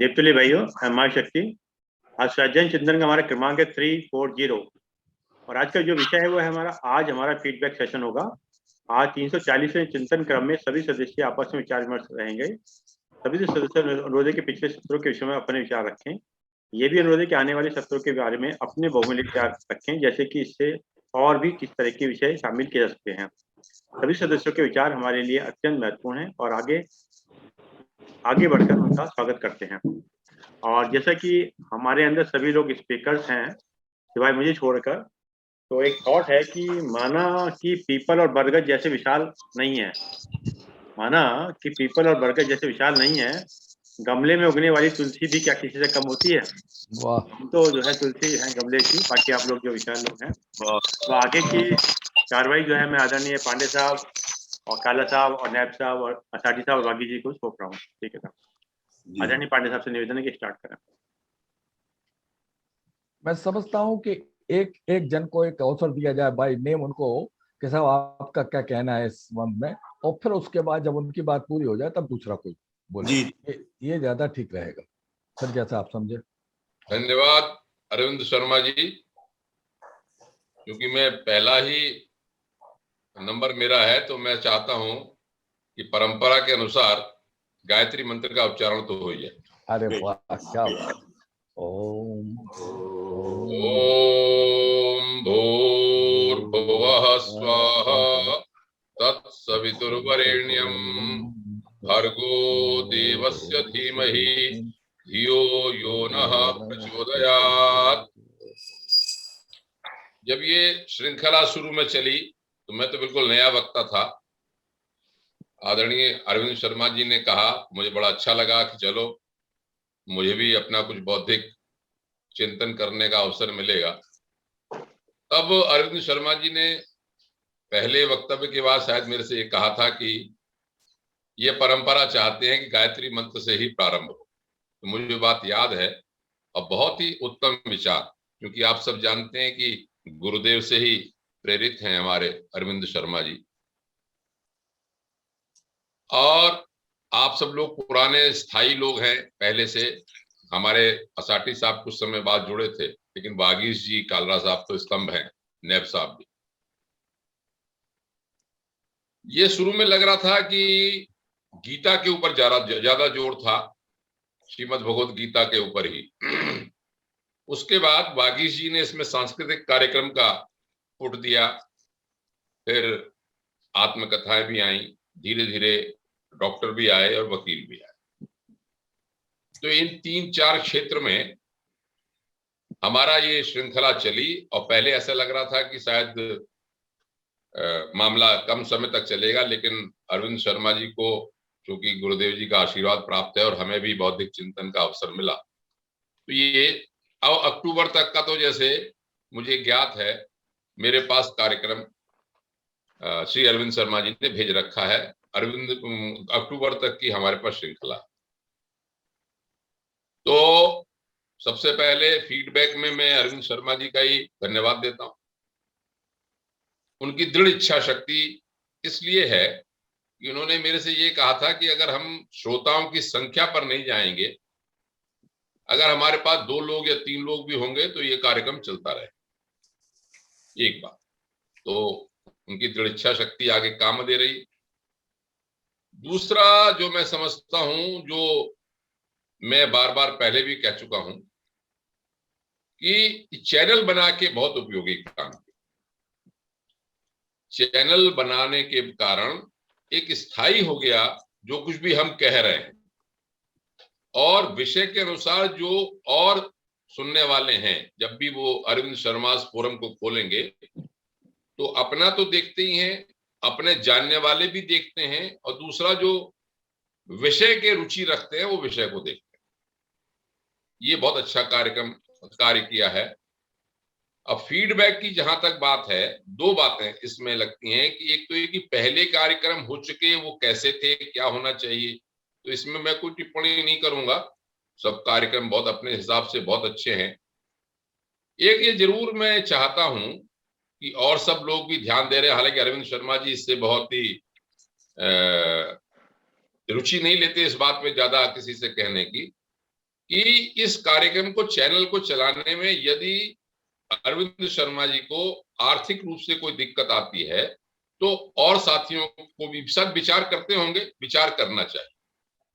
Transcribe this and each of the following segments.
देवतुल्य भाइयों, मैं माँ शक्ति। आज सज्जन चिंतन का हमारा क्रमांक है 340 और आज का जो विषय है वो है हमारा फीडबैक सेशन होगा। आज 340वें चिंतन क्रम में सभी सदस्य आपस में विचार विमर्श रहेंगे। सभी सदस्य अनुरोध है कि पिछले सत्रों के विषय में अपने विचार रखें। ये भी अनुरोध है कि आने वाले सत्रों के बारे में अपने बहुमूल्य विचार रखें, जैसे कि इससे और भी किस तरह के विषय शामिल किए जा सकते हैं। सभी सदस्यों के विचार हमारे लिए अत्यंत महत्वपूर्ण हैं और आगे बढ़कर उनका स्वागत करते हैं। और जैसा कि हमारे अंदर सभी लोग स्पीकर्स हैं सिवाय मुझे छोड़कर, तो एक थॉट है कि माना कि पीपल और बरगद जैसे विशाल नहीं है, गमले में उगने वाली तुलसी भी क्या किसी से कम होती है? वाह, हम तो जो है तुलसी है गमले की, बाकी आप लोग जो विशाल लोग हैं। तो आगे की कार्रवाई जो है मैं आदरणीय पांडे साहब और काला साहब और नैब साहब और असाटी साहब और बागी जी को सौंप रहा हूँ। ठीक है साहब, आदरणीय पांडे साहब से निवेदन है कि स्टार्ट करें। मैं समझता हूं कि एक एक जन को एक अवसर दिया जाए बाय नेम उनको कि साहब आपका क्या कहना है इस संबंध में, और फिर उसके बाद जब उनकी बात पूरी हो जाए तब दूसरा कोई बोले। ये ज्यादा ठीक रहेगा सर, जैसा आप समझे। धन्यवाद अरविंद शर्मा जी। क्योंकि मैं पहला ही नंबर मेरा है तो मैं चाहता हूं कि परंपरा के अनुसार गायत्री मंत्र का उच्चारण तो हो जाए। अरे वाह, क्या बात। ओम ओम भूर्भुवः स्वः तत्सवितुर्वरेण्यं भर्गो देवस्य धीमहि धियो यो नः प्रचोदयात्। जब ये श्रृंखला शुरू में चली तो मैं तो बिल्कुल नया वक्ता था। आदरणीय अरविंद शर्मा जी ने कहा, मुझे बड़ा अच्छा लगा कि चलो मुझे भी अपना कुछ बौद्धिक चिंतन करने का अवसर मिलेगा। तब अरविंद शर्मा जी ने पहले वक्तव्य के बाद शायद मेरे से ये कहा था कि ये परंपरा चाहते हैं कि गायत्री मंत्र से ही प्रारंभ हो। तो मुझे बात याद है और बहुत ही उत्तम विचार, क्योंकि आप सब जानते हैं कि गुरुदेव से ही प्रेरित हैं हमारे अरविंद शर्मा जी। और आप सब लोग पुराने स्थायी लोग हैं पहले से। हमारे असाटी साहब कुछ समय बाद जुड़े थे, लेकिन वागीश जी, कालरा साहब तो स्तंभ हैं, नैब साहब भी। ये शुरू में लग रहा था कि गीता के ऊपर ज्यादा जोर था, श्रीमद् भगवत गीता के ऊपर ही। उसके बाद वागीश जी ने इसमें सांस्कृतिक कार्यक्रम का पुट दिया, फिर आत्मकथाएं भी आई, धीरे धीरे डॉक्टर भी आए और वकील भी आए। तो इन 3-4 क्षेत्र में हमारा ये श्रृंखला चली और पहले ऐसा लग रहा था कि शायद मामला कम समय तक चलेगा, लेकिन अरविंद शर्मा जी को चूंकि गुरुदेव जी का आशीर्वाद प्राप्त है और हमें भी बौद्धिक चिंतन का अवसर मिला, तो ये अब अक्टूबर तक का तो जैसे मुझे ज्ञात है मेरे पास कार्यक्रम श्री अरविंद शर्मा जी ने भेज रखा है। अक्टूबर तक की हमारे पास श्रृंखला। तो सबसे पहले फीडबैक में मैं अरविंद शर्मा जी का ही धन्यवाद देता हूं। उनकी दृढ़ इच्छा शक्ति इसलिए है कि उन्होंने मेरे से ये कहा था कि अगर हम श्रोताओं की संख्या पर नहीं जाएंगे, अगर हमारे पास 2 लोग या 3 लोग भी होंगे तो ये कार्यक्रम चलता रहे। एक बात तो उनकी दृढ़ इच्छा शक्ति आगे काम दे रही। दूसरा जो मैं समझता हूं, जो मैं बार बार पहले भी कह चुका हूं, कि चैनल बना के बहुत उपयोगी काम किया। चैनल बनाने के कारण एक स्थायी हो गया जो कुछ भी हम कह रहे हैं, और विषय के अनुसार जो और सुनने वाले हैं जब भी वो अरविंद शर्मा फोरम को खोलेंगे तो अपना तो देखते ही हैं, अपने जानने वाले भी देखते हैं, और दूसरा जो विषय के रुचि रखते हैं वो विषय को देखते हैं। ये बहुत अच्छा कार्य किया है। अब फीडबैक की जहां तक बात है, 2 बातें इसमें लगती हैं कि एक तो ये कि पहले कार्यक्रम हो चुके वो कैसे थे, क्या होना चाहिए, तो इसमें मैं कोई टिप्पणी नहीं करूंगा। सब कार्यक्रम बहुत अपने हिसाब से बहुत अच्छे हैं। एक ये जरूर मैं चाहता हूं कि और सब लोग भी ध्यान दे रहे हैं, हालांकि अरविंद शर्मा जी इससे बहुत ही रुचि नहीं लेते इस बात में ज्यादा किसी से कहने की, कि इस कार्यक्रम को, चैनल को चलाने में यदि अरविंद शर्मा जी को आर्थिक रूप से कोई दिक्कत आती है तो और साथियों को भी सब विचार करते होंगे, विचार करना चाहिए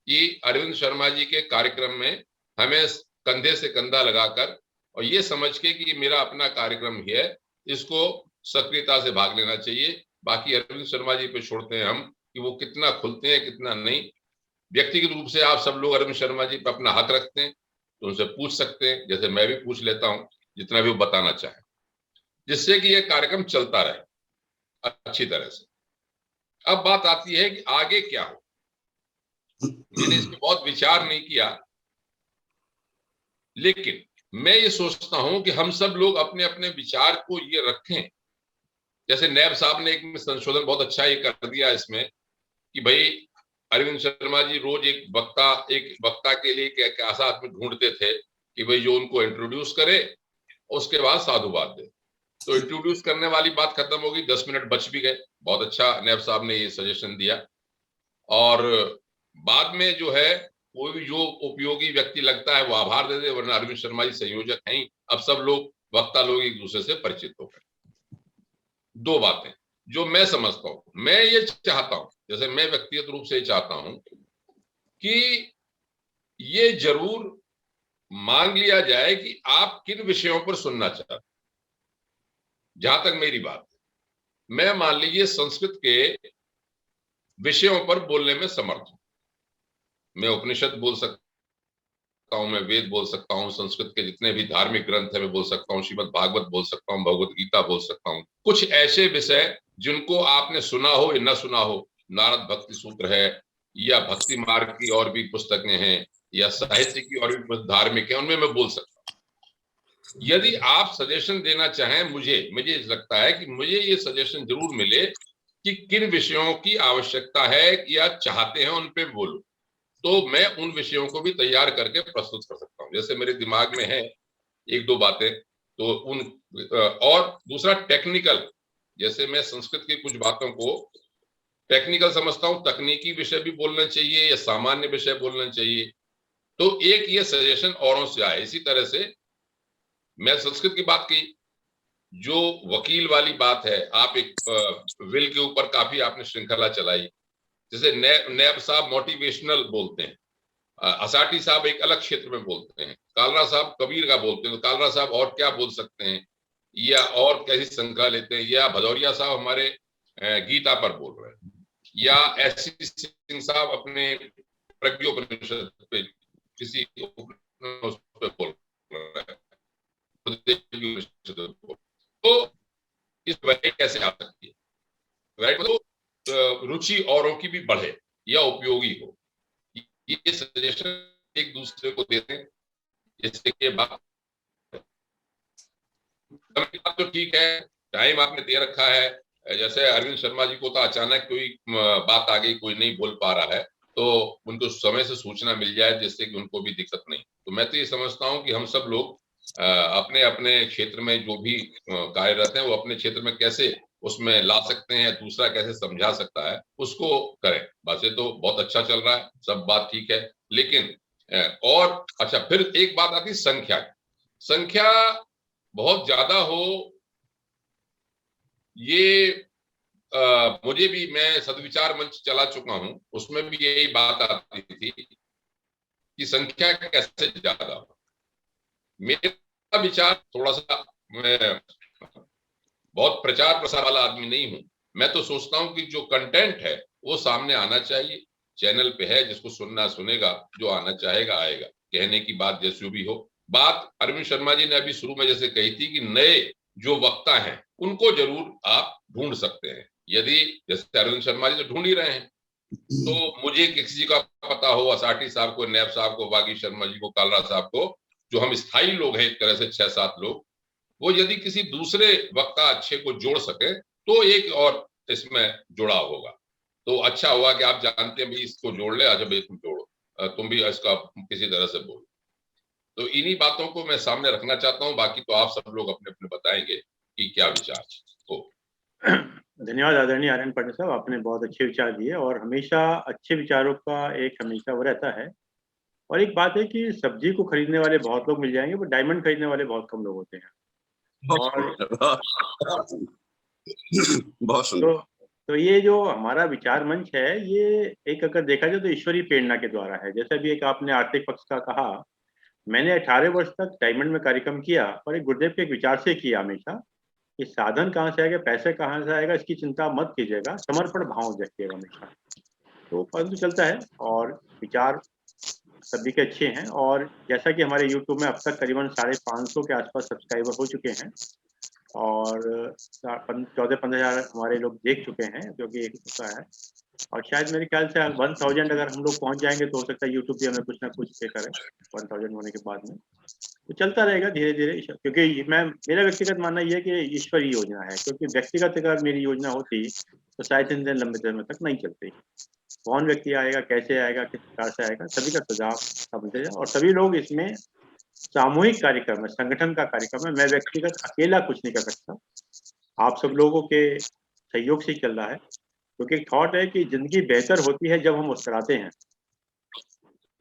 कि अरविंद शर्मा जी के कार्यक्रम में हमें कंधे से कंधा लगाकर और ये समझ के कि ये मेरा अपना कार्यक्रम ही है, इसको सक्रियता से भाग लेना चाहिए। बाकी अरविंद शर्मा जी पे छोड़ते हैं हम कि वो कितना खुलते हैं कितना नहीं। व्यक्तिगत रूप से आप सब लोग अरविंद शर्मा जी पे अपना हाथ रखते हैं तो उनसे पूछ सकते हैं, जैसे मैं भी पूछ लेता हूं जितना भी वो बताना चाहे, जिससे कि ये कार्यक्रम चलता रहे अच्छी तरह से। अब बात आती है कि आगे क्या हो। मैंने इस पर बहुत विचार नहीं किया, लेकिन मैं ये सोचता हूं कि हम सब लोग अपने अपने विचार को ये रखें। जैसे नैब साहब ने एक संशोधन बहुत अच्छा ये कर दिया इसमें कि भाई अरविंद शर्मा जी रोज एक वक्ता के लिए एक ऐसा आदमी ढूंढते थे कि भाई जो उनको इंट्रोड्यूस करे, उसके बाद साधुवाद दे। तो इंट्रोड्यूस करने वाली बात खत्म होगी, 10 मिनट बच भी गए। बहुत अच्छा नैब साहब ने ये सजेशन दिया। और बाद में जो है कोई भी जो उपयोगी व्यक्ति लगता है वो आभार दे दे, वरना अरविंद शर्मा जी संयोजक हैं। अब सब लोग वक्ता लोग एक दूसरे से परिचित हो गए। दो बातें जो मैं समझता हूं, मैं ये चाहता हूं, जैसे मैं व्यक्तिगत रूप से चाहता हूं कि ये जरूर मांग लिया जाए कि आप किन विषयों पर सुनना चाहते हैं। जहां तक मेरी बात है, मैं मान लीजिए संस्कृत के विषयों पर बोलने में समर्थ हूं। मैं उपनिषद बोल सकता हूं, मैं वेद बोल सकता हूं, संस्कृत के जितने भी धार्मिक ग्रंथ है मैं बोल सकता हूं, श्रीमद् भागवत बोल सकता हूं, भगवत गीता बोल सकता हूं। कुछ ऐसे विषय जिनको आपने सुना हो या न सुना हो, नारद भक्ति सूत्र है या भक्ति मार्ग की और भी पुस्तकें हैं या साहित्य की और भी धार्मिक है, उनमें मैं बोल सकता हूं। यदि आप सजेशन देना चाहें, मुझे लगता है कि मुझे ये सजेशन जरूर मिले कि किन विषयों की आवश्यकता है या चाहते हैं, उन पे बोलो, तो मैं उन विषयों को भी तैयार करके प्रस्तुत कर सकता हूं। जैसे मेरे दिमाग में है एक दो बातें, तो उन और दूसरा टेक्निकल, जैसे मैं संस्कृत की कुछ बातों को टेक्निकल समझता हूं, तकनीकी विषय भी बोलना चाहिए या सामान्य विषय बोलना चाहिए, तो एक ये सजेशन औरों से आए। इसी तरह से मैं संस्कृत की बात की, जो वकील वाली बात है, आप एक विल के ऊपर काफी आपने श्रृंखला चलाई। जैसे नैब साहब मोटिवेशनल बोलते हैं, असाटी साहब एक अलग क्षेत्र में बोलते हैं, कालरा साहब कबीर का बोलते हैं, तो कालरा साहब और क्या बोल सकते हैं या और कैसी श्रृंखला लेते हैं, या भदौरिया साहब हमारे गीता पर बोल रहे हैं, या एस सिंह साहब अपने प्रज्ञोपनिषद पे किसी पे बोल रहे हैं, तो इस वैरायटी कैसे आ सकती है, वैरायटी तो रुचि औरों की भी बढ़े या उपयोगी हो, ये सजेशन एक दूसरे को देते हैं। जिससे कि बात तो ठीक है, टाइम आपने दे रखा है। जैसे अरविंद शर्मा जी को तो अचानक कोई बात आ गई, कोई नहीं बोल पा रहा है, तो उनको समय से सूचना मिल जाए जिससे कि उनको भी दिक्कत नहीं। तो मैं तो ये समझता हूँ कि हम सब लोग अपने अपने क्षेत्र में जो भी कार्यरत हैं वो अपने क्षेत्र में कैसे उसमें ला सकते हैं, दूसरा कैसे समझा सकता है उसको करें। वैसे तो बहुत अच्छा चल रहा है, सब बात ठीक है, लेकिन और अच्छा फिर एक बात आती है संख्या बहुत ज्यादा हो, ये मुझे भी, मैं सदविचार मंच चला चुका हूं, उसमें भी यही बात आती थी कि संख्या कैसे ज्यादा हो। मेरा विचार थोड़ा सा, मैं बहुत प्रचार प्रसार वाला आदमी नहीं हूं, मैं तो सोचता हूं कि जो कंटेंट है वो सामने आना चाहिए, चैनल पे है, जिसको सुनना सुनेगा, जो आना चाहेगा आएगा। कहने की बात जैसी भी हो, बात अरविंद शर्मा जी ने अभी शुरू में जैसे कही थी कि नए जो वक्ता हैं उनको जरूर आप ढूंढ सकते हैं। यदि जैसे अरविंद शर्मा जी तो ढूंढ ही रहे हैं, तो मुझे किसी का पता हो, असाटी साहब को, नैब साहब को, बागी शर्मा जी को, कालरा साहब को, जो हम स्थायी लोग हैं एक तरह से 6-7 लोग, वो यदि किसी दूसरे वक्ता अच्छे को जोड़ सके तो एक और इसमें जुड़ा होगा। तो अच्छा हुआ कि आप जानते हैं भाई इसको जोड़ ले, अच्छा भाई तुम जोड़ो, तुम भी इसका किसी तरह से बोलो। तो इन्हीं बातों को मैं सामने रखना चाहता हूं, बाकी तो आप सब लोग अपने अपने बताएंगे कि क्या विचार हो। धन्यवाद आदरणीय आर्यन पांडे साहब, आपने बहुत अच्छे विचार दिए और हमेशा अच्छे विचारों का एक हमेशा वो रहता है और एक बात है कि सब्जी को खरीदने वाले बहुत लोग मिल जाएंगे, पर डायमंड खरीदने वाले बहुत कम लोग होते हैं। और बहुत सुंदर। तो ये जो हमारा विचार मंच है, ये एक अगर देखा जाए तो ईश्वरीय प्रेरणा के द्वारा है। जैसे अभी एक आपने आर्थिक पक्ष का कहा, मैंने 18 वर्ष तक डायमंड में कार्यक्रम किया, और एक गुरुदेव के एक विचार से किया हमेशा कि साधन कहाँ से आएगा, पैसे कहाँ से आएगा, इसकी चिंता मत कीजिएगा, समर्पण भाव रखिएगा हमेशा। तो परंतु चलता है, और विचार सभी के अच्छे हैं। और जैसा कि हमारे YouTube में अब तक करीबन 550 के आसपास सब्सक्राइबर हो चुके हैं, और 14-15 हज़ार हमारे लोग देख चुके हैं, जो कि एक होता है। और शायद मेरे ख्याल से 1000 अगर हम लोग पहुंच जाएंगे तो हो सकता है यूट्यूब भी हमें कुछ ना कुछ पे करे 1000 होने के बाद में। तो चलता रहेगा धीरे धीरे, क्योंकि मेरा व्यक्तिगत मानना यह है कि ईश्वरीय योजना है। क्योंकि व्यक्तिगत अगर मेरी योजना होती तो शायद इतने लंबे समय तक नहीं चलती। कौन व्यक्ति आएगा, कैसे आएगा, किस प्रकार से आएगा, सभी का सुझाव समझते हैं, और सभी लोग इसमें सामूहिक कार्यक्रम है, संगठन का कार्यक्रम है। मैं व्यक्तिगत अकेला कुछ नहीं कर सकता, आप सब लोगों के सहयोग से ही चल रहा है। क्योंकि एक थॉट है कि जिंदगी बेहतर होती है जब हम मुस्कुराते हैं।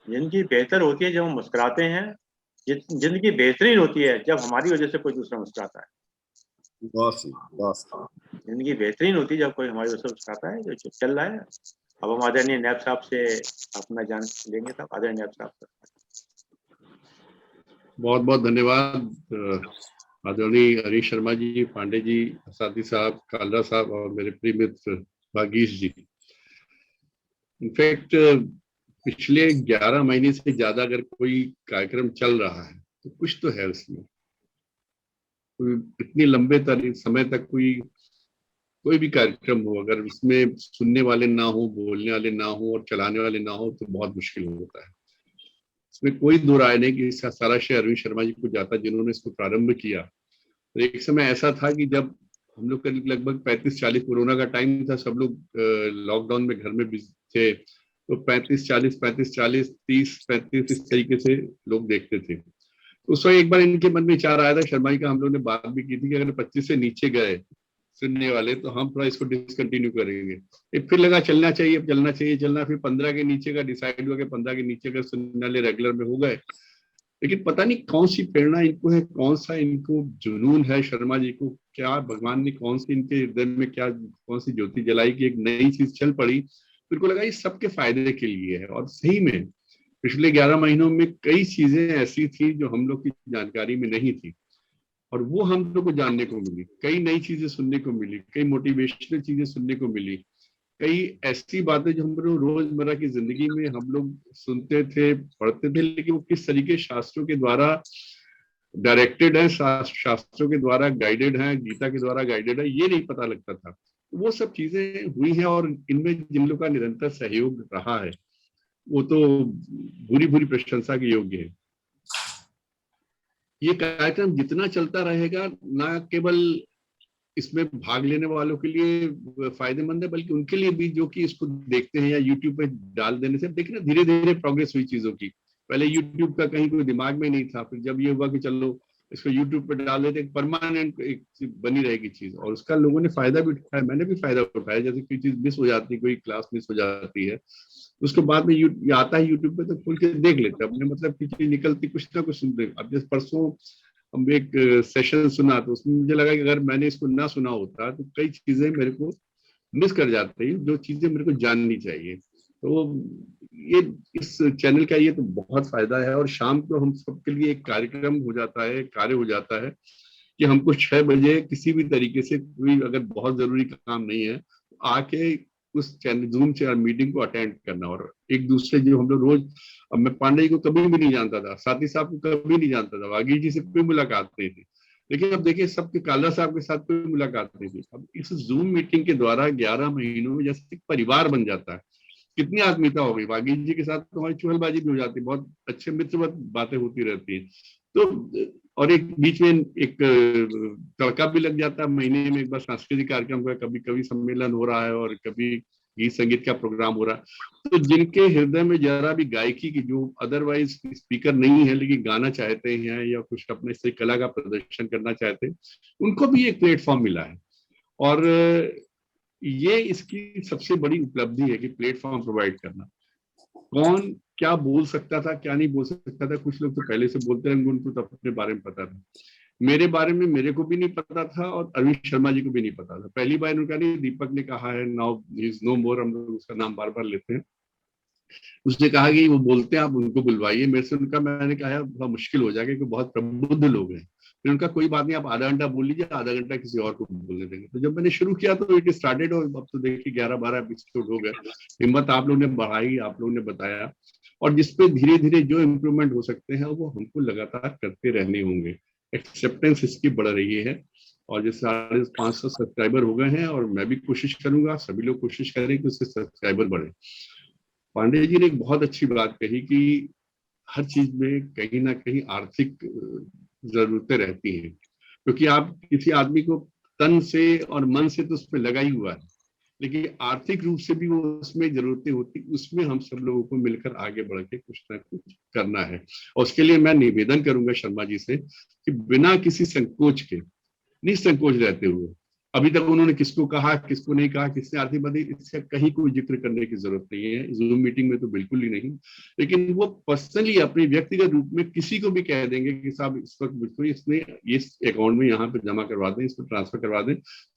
जिंदगी बेहतर होती है जब हम मुस्कुराते हैं। जिंदगी बेहतरीन होती है जब हमारी वजह से कोई दूसरा मुस्कुराता है। जिंदगी बेहतरीन होती है जब कोई हमारी वजह से मुस्कुराता है, जो चल रहा है। अब हम आदरणीय नैब साहब से अपना जान लेंगे। साहब, आदरणीय नैब साहब बहुत बहुत धन्यवाद आदरणीय हरीश शर्मा जी, पांडे जी, साथी साहब, कालरा साहब और मेरे प्रिय मित्र भागीश जी। इनफैक्ट पिछले 11 महीने से ज्यादा अगर कोई कार्यक्रम चल रहा है तो कुछ तो है उसमें। इतनी लंबे समय तक कोई भी कार्यक्रम हो, अगर उसमें सुनने वाले ना हो, बोलने वाले ना हो और चलाने वाले ना हो तो बहुत मुश्किल होता है। इसमें कोई दो राय नहीं कि इसका सारा श्रेय अरविंद शर्मा जी को जाता, जिन्होंने इसको प्रारंभ किया। तो एक समय ऐसा था कि जब हम लोग करीब लगभग 35-40 कोरोना का टाइम था, सब लोग लॉकडाउन में घर में बिजी थे, तो 35-40, 35-40, 30-35 इस तरीके से लोग देखते थे। तो उस वक्त एक बार इनके मन में विचार आया था, शर्मा जी का हम लोग ने बात भी की थी कि अगर 25 से नीचे गए सुनने वाले तो हम थोड़ा इसको डिसकंटिन्यू करेंगे। फिर लगा चलना चाहिए, फिर 15 के नीचे का डिसाइड हुआ कि 15 के नीचे का सुनने वाले रेगुलर में हो गए। लेकिन पता नहीं कौन सी प्रेरणा इनको है, कौन सा इनको जुनून है शर्मा जी को, क्या भगवान ने कौन सी इनके हृदय में क्या कौन सी ज्योति जलाई कि एक नई चीज चल पड़ी। फिर को लगा ये सबके फायदे के लिए है। और सही में पिछले 11 महीनों में कई चीजें ऐसी थी जो हम लोग की जानकारी में नहीं थी, और वो हम लोग को जानने को मिली। कई नई चीजें सुनने को मिली, कई मोटिवेशनल चीजें सुनने को मिली, कई ऐसी बातें जो हम लोग रोजमर्रा की जिंदगी में हम लोग सुनते थे, पढ़ते थे, लेकिन वो किस तरीके शास्त्रों के द्वारा डायरेक्टेड है, शास्त्रों के द्वारा गाइडेड है, गीता के द्वारा गाइडेड है, ये नहीं पता लगता था। वो सब चीजें हुई हैं, और इनमें जिन लोगों का निरंतर सहयोग रहा है वो तो बुरी बुरी प्रशंसा के योग्य है। ये कार्यक्रम जितना चलता रहेगा, ना केवल इसमें भाग लेने वालों के लिए फायदेमंद है, बल्कि उनके लिए भी जो कि इसको देखते हैं या यूट्यूब पे डाल देने से देखिए ना धीरे धीरे प्रोग्रेस हुई चीजों की। पहले यूट्यूब का कहीं कोई दिमाग में नहीं था, फिर जब ये हुआ कि चलो इसको यूट्यूब पे डाल देते, परमानेंट एक बनी रहेगी चीज, और उसका लोगों ने फायदा भी उठाया, मैंने भी फायदा उठाया। जैसे कोई चीज मिस हो जाती है, कोई क्लास मिस हो जाती है, उसके बाद में आता है यूट्यूब पे तो खोल के देख लेते अपने, मतलब की चीज निकलती कुछ ना कुछ सुनते। अब जैसे परसों हम एक सेशन सुना तो उसमें मुझे लगा कि अगर मैंने इसको ना सुना होता तो कई चीजें मेरे को मिस कर जाती है, जो चीजें मेरे को जाननी चाहिए। तो ये इस चैनल का ये तो बहुत फायदा है। और शाम को हम सबके लिए एक कार्यक्रम हो जाता है, कार्य हो जाता है कि हमको 6 बजे किसी भी तरीके से कोई अगर बहुत जरूरी काम नहीं है तो आके उस चैनल जूम से मीटिंग को अटेंड करना। और एक दूसरे जो हम लोग रोज, अब मैं पांडे जी को कभी भी नहीं जानता था, साथी साहब को कभी नहीं जानता था, वागी जी से कोई मुलाकात नहीं थी, लेकिन अब देखिए सबके काला साहब के साथ कोई मुलाकात नहीं थी। अब इस जूम मीटिंग के द्वारा 11 महीनों में जैसे एक परिवार बन जाता है। कितनी आत्मीयता हो गई, वागी जी के साथ तो हमारी चुहलबाजी भी हो जाती है, बहुत अच्छे मित्रवत बातें होती रहती है। तो और एक बीच में एक तड़का भी लग जाता है, महीने में एक बार सांस्कृतिक कार्यक्रम का कभी कभी सम्मेलन हो रहा है और कभी गीत संगीत का प्रोग्राम हो रहा है। तो जिनके हृदय में जरा भी गायकी की, जो अदरवाइज स्पीकर नहीं है लेकिन गाना चाहते हैं या कुछ अपने से कला का प्रदर्शन करना चाहते हैं, उनको भी एक प्लेटफॉर्म मिला है। और ये इसकी सबसे बड़ी उपलब्धि है कि प्लेटफॉर्म प्रोवाइड करना। कौन क्या बोल सकता था क्या नहीं बोल सकता था। कुछ लोग तो पहले से बोलते रहेंगे, उनको तो अपने बारे में पता था। मेरे बारे में मेरे को भी नहीं पता था और अरविंद शर्मा जी को भी नहीं पता था। पहली बार उनका नहीं, दीपक ने कहा है, नाउ ही इज नो मोर, हम लोग उसका नाम बार बार लेते हैं। उसने कहा कि वो बोलते हैं, आप उनको बुलवाइए। मेरे से उनका, मैंने कहा यार थोड़ा मुश्किल हो जाएगा क्योंकि बहुत प्रबुद्ध लोग हैं। फिर उनका कोई बात नहीं, आप आधा घंटा बोल लीजिए, आधा घंटा किसी और को बोलने देंगे। तो जब मैंने शुरू किया तो इट स्टार्टेड, और अब तो देखिए 11-12 एपिसोड हो गए। हिम्मत आप लोगों ने बढ़ाई, आप लोगों ने बताया, और जिसपे धीरे धीरे जो इम्प्रूवमेंट हो सकते हैं वो हमको लगातार करते रहने होंगे। एक्सेप्टेंस इसकी बढ़ रही है, और जैसे 550 सब्सक्राइबर हो गए हैं, और मैं भी कोशिश करूंगा, सभी लोग कोशिश करें कि उससे सब्सक्राइबर बढ़े। पांडे जी ने एक बहुत अच्छी बात कही कि हर चीज में कहीं ना कहीं आर्थिक जरूरतें रहती हैं, क्योंकि आप किसी आदमी को तन से और मन से तो उसमें लगा ही हुआ है, लेकिन आर्थिक रूप से भी वो उसमें जरूरतें होती, उसमें हम सब लोगों को मिलकर आगे बढ़ के कुछ ना कुछ करना है। और उसके लिए मैं निवेदन करूंगा शर्मा जी से कि बिना किसी संकोच के, निसंकोच रहते हुए, अभी तक उन्होंने किसको कहा किसको नहीं कहा, किसने आर्थिक मदद, इसका कहीं कोई जिक्र करने की जरूरत नहीं है, जूम मीटिंग में तो बिल्कुल ही नहीं। लेकिन वो पर्सनली अपने व्यक्तिगत रूप में किसी को भी कह देंगे कि साहब इस वक्त मुझको इसमें इस अकाउंट में यहाँ पे जमा करवा दें, इसको ट्रांसफर करवा दें,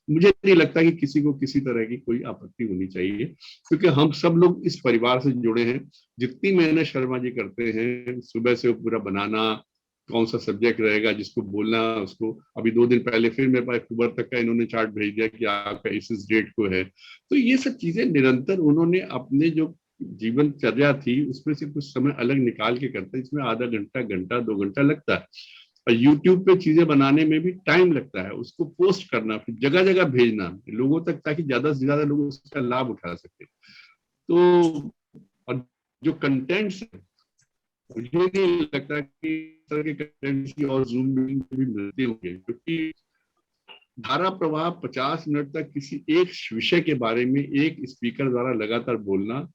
मुझे नहीं लगता कि किसी को किसी तरह की कोई आपत्ति होनी चाहिए, क्योंकि हम सब लोग इस परिवार से जुड़े हैं। जितनी मेहनत शर्मा जी करते हैं, सुबह से पूरा बनाना, कौन सा सब्जेक्ट रहेगा, जिसको बोलना उसको, अभी 2 दिन पहले फिर मेरे पास अक्टूबर तक का इन्होंने चार्ट भेज दिया कि आपका इस डेट को है। तो ये सब चीजें निरंतर उन्होंने अपने जो जीवनचर्या थी उसमें से कुछ समय अलग निकाल के करते हैं, इसमें आधा घंटा, घंटा, 2 घंटा लगता है। और यूट्यूब पे चीजें बनाने में भी टाइम लगता है, उसको पोस्ट करना, फिर जगह जगह भेजना लोगों तक, ताकि ज्यादा से ज्यादा लोग उसका लाभ उठा सके। तो और जो कंटेंट्स, मुझे नहीं लगता कि इस तरह के कंटेंट्स और जूम मीटिंग भी मिलते होंगे, क्योंकि धारा प्रवाह 50 मिनट तक किसी एक विषय के बारे में एक स्पीकर द्वारा लगातार बोलना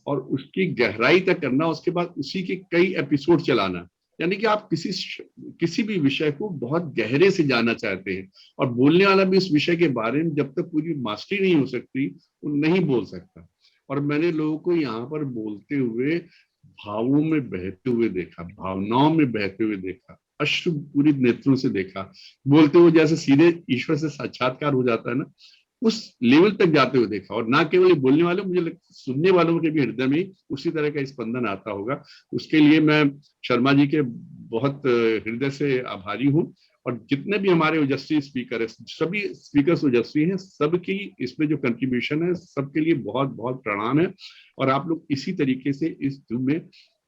और उसकी गहराई तक करना, उसके बाद उसी के कई एपिसोड चलाना, यानी कि आप किसी भी विषय को बहुत गहरे से जानना चाहते हैं, और बोलने वाला भी उस विषय के बारे में जब तक पूरी मास्टरी नहीं हो सकती वो नहीं बोल सकता। और मैंने लोगों को यहाँ पर बोलते हुए भावों में बहते हुए देखा, भावनाओं में बहते हुए देखा, अश्रु पूरी नेत्रों से देखा, बोलते हुए जैसे सीधे ईश्वर से साक्षात्कार हो जाता है ना, उस लेवल तक जाते हुए देखा। और ना केवल बोलने वालों, मुझे लगता है सुनने वालों के भी हृदय में उसी तरह का स्पंदन आता होगा। उसके लिए मैं शर्मा जी के बहुत हृदय से आभारी हूँ। और जितने भी हमारे ओजस्वी स्पीकर है, सभी स्पीकर ओजस्वी हैं, सबकी इसमें जो कंट्रीब्यूशन है, सबके लिए बहुत बहुत प्रणाम है। और आप लोग इसी तरीके से इस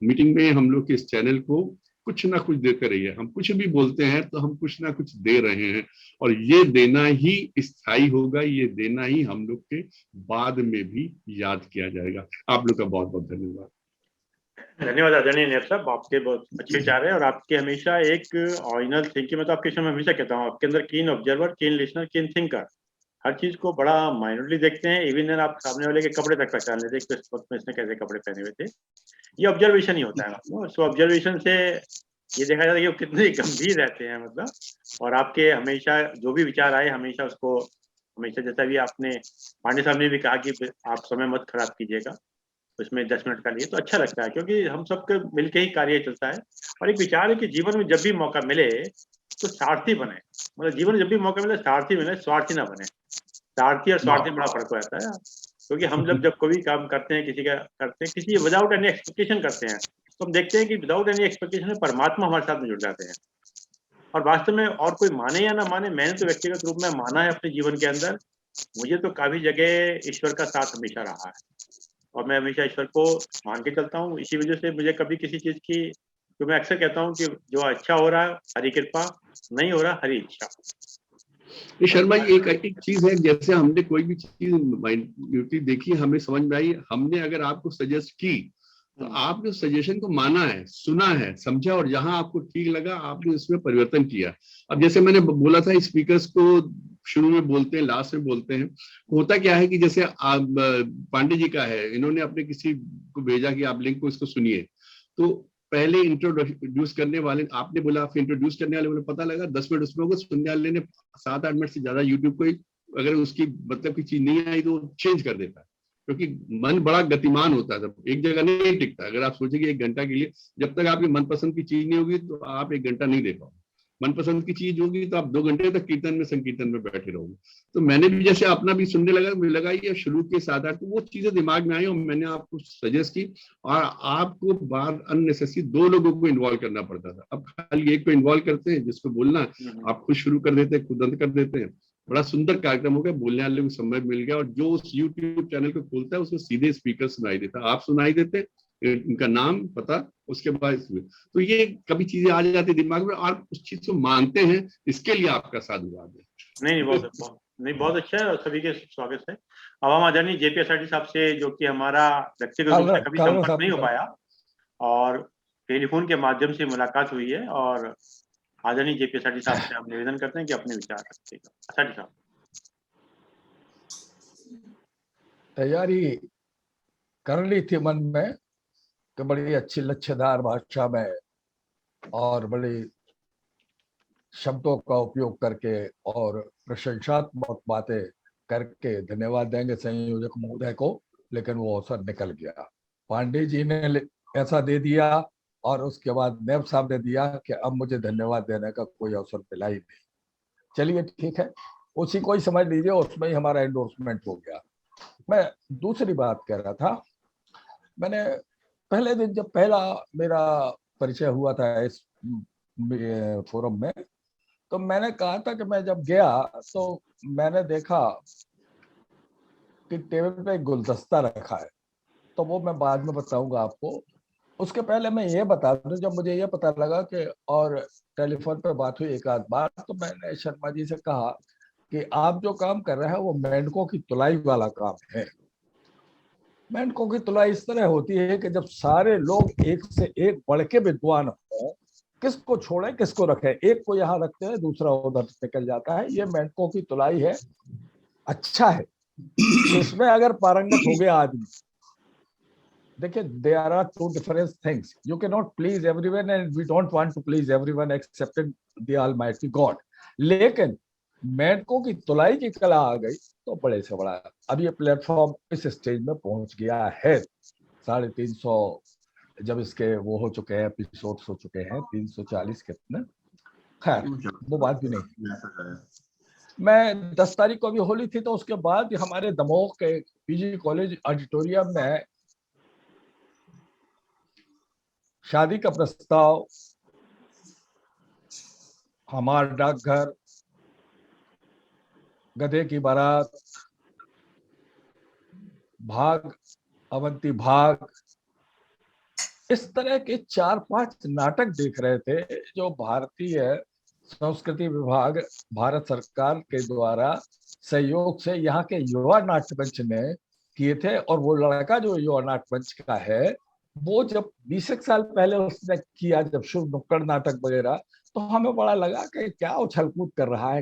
मीटिंग में हम लोग के इस चैनल को कुछ ना कुछ देते रहिए। हम कुछ भी बोलते हैं तो हम कुछ ना कुछ दे रहे हैं, और ये देना ही स्थायी होगा, ये देना ही हम लोग के बाद में भी याद किया जाएगा। आप लोग का बहुत बहुत धन्यवाद। धन्यवाद आदरणीय नेप साहब, आपके बहुत अच्छे विचार है, और आपके हमेशा एक ओरिजिनल थिंकिंग, मैं तो आपके समय हमेशा कहता हूँ, आपके अंदर कीन ऑब्जर्वर, कीन लिसनर, कीन थिंकर, हर चीज को बड़ा माइनरली देखते हैं। इवन आप सामने वाले के कपड़े तक पहचान लेते हैं, इस वक्त में इसने कैसे कपड़े पहने हुए थे। ये ऑब्जर्वेशन ही होता है। सो ऑब्जर्वेशन से ये देखा जाता है कि वो कितने गंभीर रहते हैं, मतलब। और आपके हमेशा जो भी विचार आए, हमेशा उसको, हमेशा जैसा भी आपने पांडे साहब ने भी कहा कि आप समय मत खराब कीजिएगा उसमें 10 मिनट का लिए, तो अच्छा लगता है, क्योंकि हम सबके मिलके ही कार्य चलता है। और एक विचार है कि जीवन में जब भी मौका मिले तो सारथी बने, मतलब जीवन में जब भी मौका मिले सारथी बने, स्वार्थी ना बने। सारथी और स्वार्थी में बड़ा फर्क हो जाता है, क्योंकि हम जब कोई काम करते हैं, किसी विदाउट एनी एक्सपेक्टेशन करते हैं, तो हम देखते हैं कि विदाउट एनी एक्सपेक्टेशन परमात्मा हमारे साथ में जुड़ जाते हैं। और वास्तव में और कोई माने या ना माने, मैंने तो व्यक्तिगत रूप में माना है अपने जीवन के अंदर, मुझे तो काफी जगह ईश्वर का साथ हमेशा रहा है, और मैं हमेशा ईश्वर को मान के चलता हूँ। इसी वजह से मुझे कभी किसी चीज की, जो मैं अक्सर कहता हूँ कि जो अच्छा हो रहा है हरी कृपा, नहीं हो रहा हरी इच्छा। शर्मा जी, एक चीज है, जैसे हमने कोई भी चीज देखी, हमें समझ में आई, हमने अगर आपको सजेस्ट की तो आपने सजेशन को माना है, सुना है, समझा, और जहां आपको ठीक लगा आपने उसमें परिवर्तन किया। अब जैसे मैंने बोला था, स्पीकर्स को शुरू में बोलते हैं, लास्ट में बोलते हैं। होता क्या है कि जैसे आप पांडे जी का है, इन्होंने अपने किसी को भेजा कि आप लिंक को इसको सुनिए, तो पहले इंट्रोड्यूस करने वाले आपने बोला, फिर इंट्रोड्यूस करने वाले बोले, पता लगा 10 मिनट उसमें होगा, सुनने वाले ने 7-8 मिनट से ज्यादा यूट्यूब को, अगर उसकी मतलब की चीज नहीं आई तो चेंज कर देता है। क्योंकि मन बड़ा गतिमान होता है, सब एक जगह नहीं टिकता। अगर आप सोचेंगे 1 घंटा के लिए, जब तक आपकी मनपसंद की चीज नहीं होगी तो आप 1 घंटा नहीं दे पाओगे। मनपसंद की चीज होगी तो आप 2 घंटे तक कीर्तन में संकीर्तन में बैठे रहोगे। तो मैंने भी जैसे अपना भी सुनने लगा, मुझे लगा ये शुरू के 7-8 तो वो चीजें दिमाग में आई और मैंने आपको सजेस्ट की। और आपको बार अननेसेसरी 2 लोगों को इन्वॉल्व करना पड़ता था, अब खाली एक को इन्वॉल्व करते हैं, जिसको बोलना आप खुद शुरू कर देते हैं, खुद अंत कर देते हैं। बड़ा सुंदर कार्यक्रम हो गया, बोलने वाले को समय मिल गया, और जो उस यूट्यूब चैनल को खोलता है उसको सीधे स्पीकर सुनाई देता है, आप सुनाई देते, इनका नाम पता, उसके बाद तो ये कभी चीजें आ जाती दिमाग में और उस चीज को मानते हैं, इसके लिए आपका साधुवाद है। नहीं बहुत अच्छा है और सभी के स्वागत है। अब हम आदरणीय JPSRT साहब से, जो कि हमारा व्यक्तिगत रूप से कभी संपर्क नहीं हो पाया और टेलीफोन के माध्यम से मुलाकात हुई है, और आदरणीय JPSRT साहब से हम निवेदन करते हैं कि अपने विचार रखिएगा। साटी साहब। तैयारी कर ली थी मन में कि बड़ी अच्छी लच्छेदार भाषा में और बड़ी शब्दों का उपयोग करके और प्रशंसात्मक बातें करके धन्यवाद देंगे संयोजक महोदय को, लेकिन वो अवसर निकल गया। पांडे जी ने ऐसा दे दिया और उसके बाद नैब साहब ने दिया कि अब मुझे धन्यवाद देने का कोई अवसर मिला ही नहीं। चलिए ठीक है, उसी को ही समझ लीजिए, उसमें ही हमारा एंडोर्समेंट हो गया। मैं दूसरी बात कह रहा था, मैंने पहले दिन जब पहला मेरा परिचय हुआ था इस फोरम में, तो मैंने कहा था कि मैं जब गया तो मैंने देखा कि टेबल पे एक गुलदस्ता रखा है, तो वो मैं बाद में बताऊंगा आपको। उसके पहले मैं ये बता दूं, जब मुझे ये पता लगा कि और टेलीफोन पे बात हुई एक आध बार, तो मैंने शर्मा जी से कहा कि आप जो काम कर रहे हैं वो मेंढकों की तुलाई वाला काम है। मेंढकों की तुलाई इस तरह होती है कि जब सारे लोग एक से एक बढ़ के विद्वान हो, किसको छोड़े किसको रखे, एक को यहाँ रखते हैं दूसरा उधर निकल जाता है, ये मेंढकों की तुलाई है। अच्छा है, इसमें अगर पारंगत हो गया आदमी, देखिए there are two different things, you cannot please everyone and we don't want to please everyone except the Almighty God। लेकिन मेंढकों की तुलाई की कला आ गई तो बड़े से बड़ा, अब ये प्लेटफॉर्म इस स्टेज में पहुंच गया है। 350 जब इसके वो हो चुके हैं, एपिसोड हो चुके हैं, 340 कितने, खैर वो बात भी नहीं। मैं 10 तारीख को भी होली थी, तो उसके बाद हमारे दमोह के PG कॉलेज ऑडिटोरियम में शादी का प्रस्ताव, हमार डाकघर, गधे की बारात, भाग अवंती भाग, इस तरह के 4-5 नाटक देख रहे थे जो भारतीय संस्कृति विभाग भारत सरकार के द्वारा सहयोग से यहाँ के युवा नाट्य मंच ने किए थे। और वो लड़का जो युवा नाट्य मंच का है, वो जब 20 साल पहले उसने किया, जब शुभ नुक्कड़ नाटक वगैरह, तो हमें बड़ा लगा कि क्या उछल कूद कर रहा है।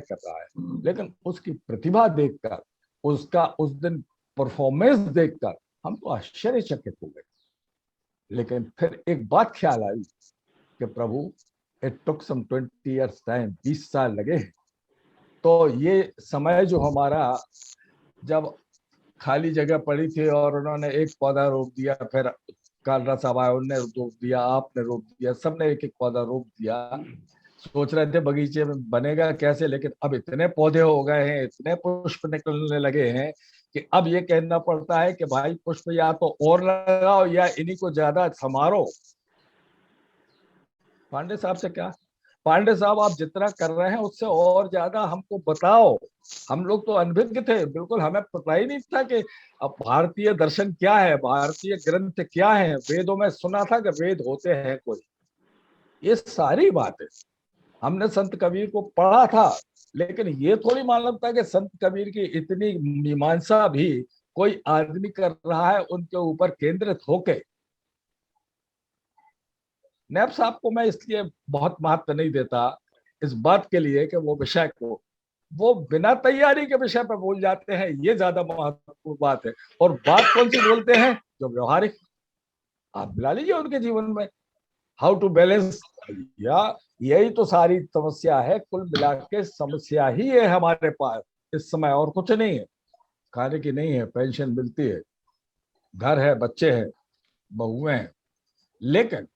लेकिन उसकी प्रतिभा देखकर, उसका उस दिन परफॉर्मेंस देखकर हम तो आश्चर्यचकित हो गए। लेकिन फिर एक बात ख्याल आई कि प्रभु, it took some 20 years time, 20 साल लगे। तो ये समय जो हमारा, जब खाली जगह पड़ी थी और उन्होंने एक पौधा रोप दिया, फिर कालरा साहब आए, उन्होंने रोप दिया, आपने रोप दिया, सबने एक एक पौधा रोप दिया, सोच रहे थे बगीचे में बनेगा कैसे, लेकिन अब इतने पौधे हो गए हैं, इतने पुष्प निकलने लगे हैं कि अब ये कहना पड़ता है कि भाई पुष्प या तो और लगाओ या इन्हीं को ज्यादा संवारो। पांडे साहब से क्या, पांडे साहब आप जितना कर रहे हैं उससे और ज्यादा हमको बताओ। हम लोग तो अनभिज्ञ थे, बिल्कुल हमें पता ही नहीं था कि अब भारतीय दर्शन क्या है, भारतीय ग्रंथ क्या है। वेदों में सुना था कि वेद होते हैं कोई, ये सारी बातें हमने संत कबीर को पढ़ा था, लेकिन ये थोड़ी मालूम था कि संत कबीर की इतनी मीमांसा भी कोई आदमी कर रहा है उनके ऊपर केंद्रित होके। नैब साहब को मैं इसलिए बहुत महत्व नहीं देता इस बात के लिए कि वो विषय को वो बिना तैयारी के विषय पर बोल जाते हैं, ये ज्यादा महत्वपूर्ण बात है। और बात कौन सी बोलते हैं, जो व्यवहारिक, आप मिला लीजिए उनके जीवन में, हाउ टू बैलेंस, या यही तो सारी समस्या है। कुल मिला के समस्या ही है हमारे पास इस समय, और कुछ नहीं है। खाने की नहीं है, पेंशन मिलती है, घर है, बच्चे हैं, बहुएं हैं, लेकिन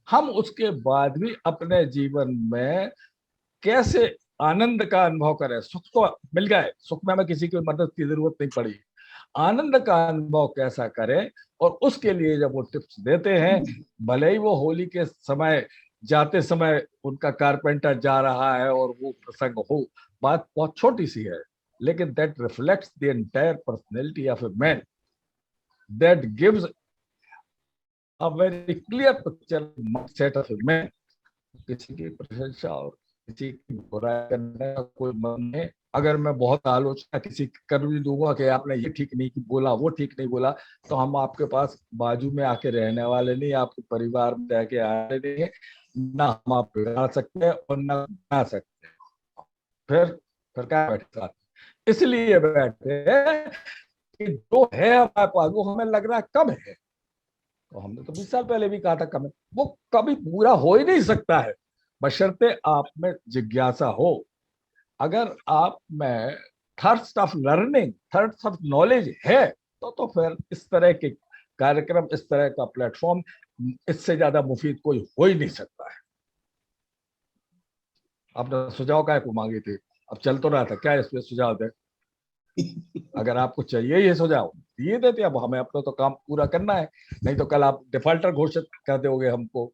हम उसके बाद भी अपने जीवन में कैसे आनंद का अनुभव करें। सुख तो मिल गए, सुख में हमें किसी की मदद की जरूरत नहीं पड़ी, आनंद का अनुभव कैसा करें। और उसके लिए जब वो टिप्स देते हैं, भले ही वो होली के समय जाते समय उनका कारपेंटर जा रहा है और वो प्रसंग हो, बात बहुत छोटी सी है, लेकिन that reflects the entire personality of a man, that gives a very clear picture set of a man. किसी की प्रशंसा और किसी की बुराई करने का कोई मन नहीं। अगर मैं बहुत आलोचना किसी की कर भी दूंगा कि आपने ये ठीक नहीं बोला, वो ठीक नहीं बोला, तो हम आपके पास बाजू में आके रहने वाले नहीं, आपके परिवार में रह के आने नहीं है, ना हम आप बिगाड़ सकते हैं और ना बना सकते हैं। फिर क्या बैठे साथ, इसलिए बैठे कि जो है हमारे पास वो हमें लग रहा है कम है, तो हमने तो 20 साल पहले भी कहा था कम है, वो कभी पूरा हो ही नहीं सकता है, बशर्ते आप में जिज्ञासा हो। अगर आप में thirst of learning, thirst of knowledge है, तो फिर इस तरह के कार्यक्रम, इस तरह का प्लेटफॉर्म, इससे ज्यादा मुफीद कोई हो ही नहीं सकता है। आपने सुझाव काय को मांगी थी, अब चल तो रहा था, क्या इसमें सुझाव दे? अगर आपको चाहिए ये सुझाव दिए देते, अब हमें अपना तो काम पूरा करना है, नहीं तो कल आप डिफॉल्टर घोषित कर दोगे हमको।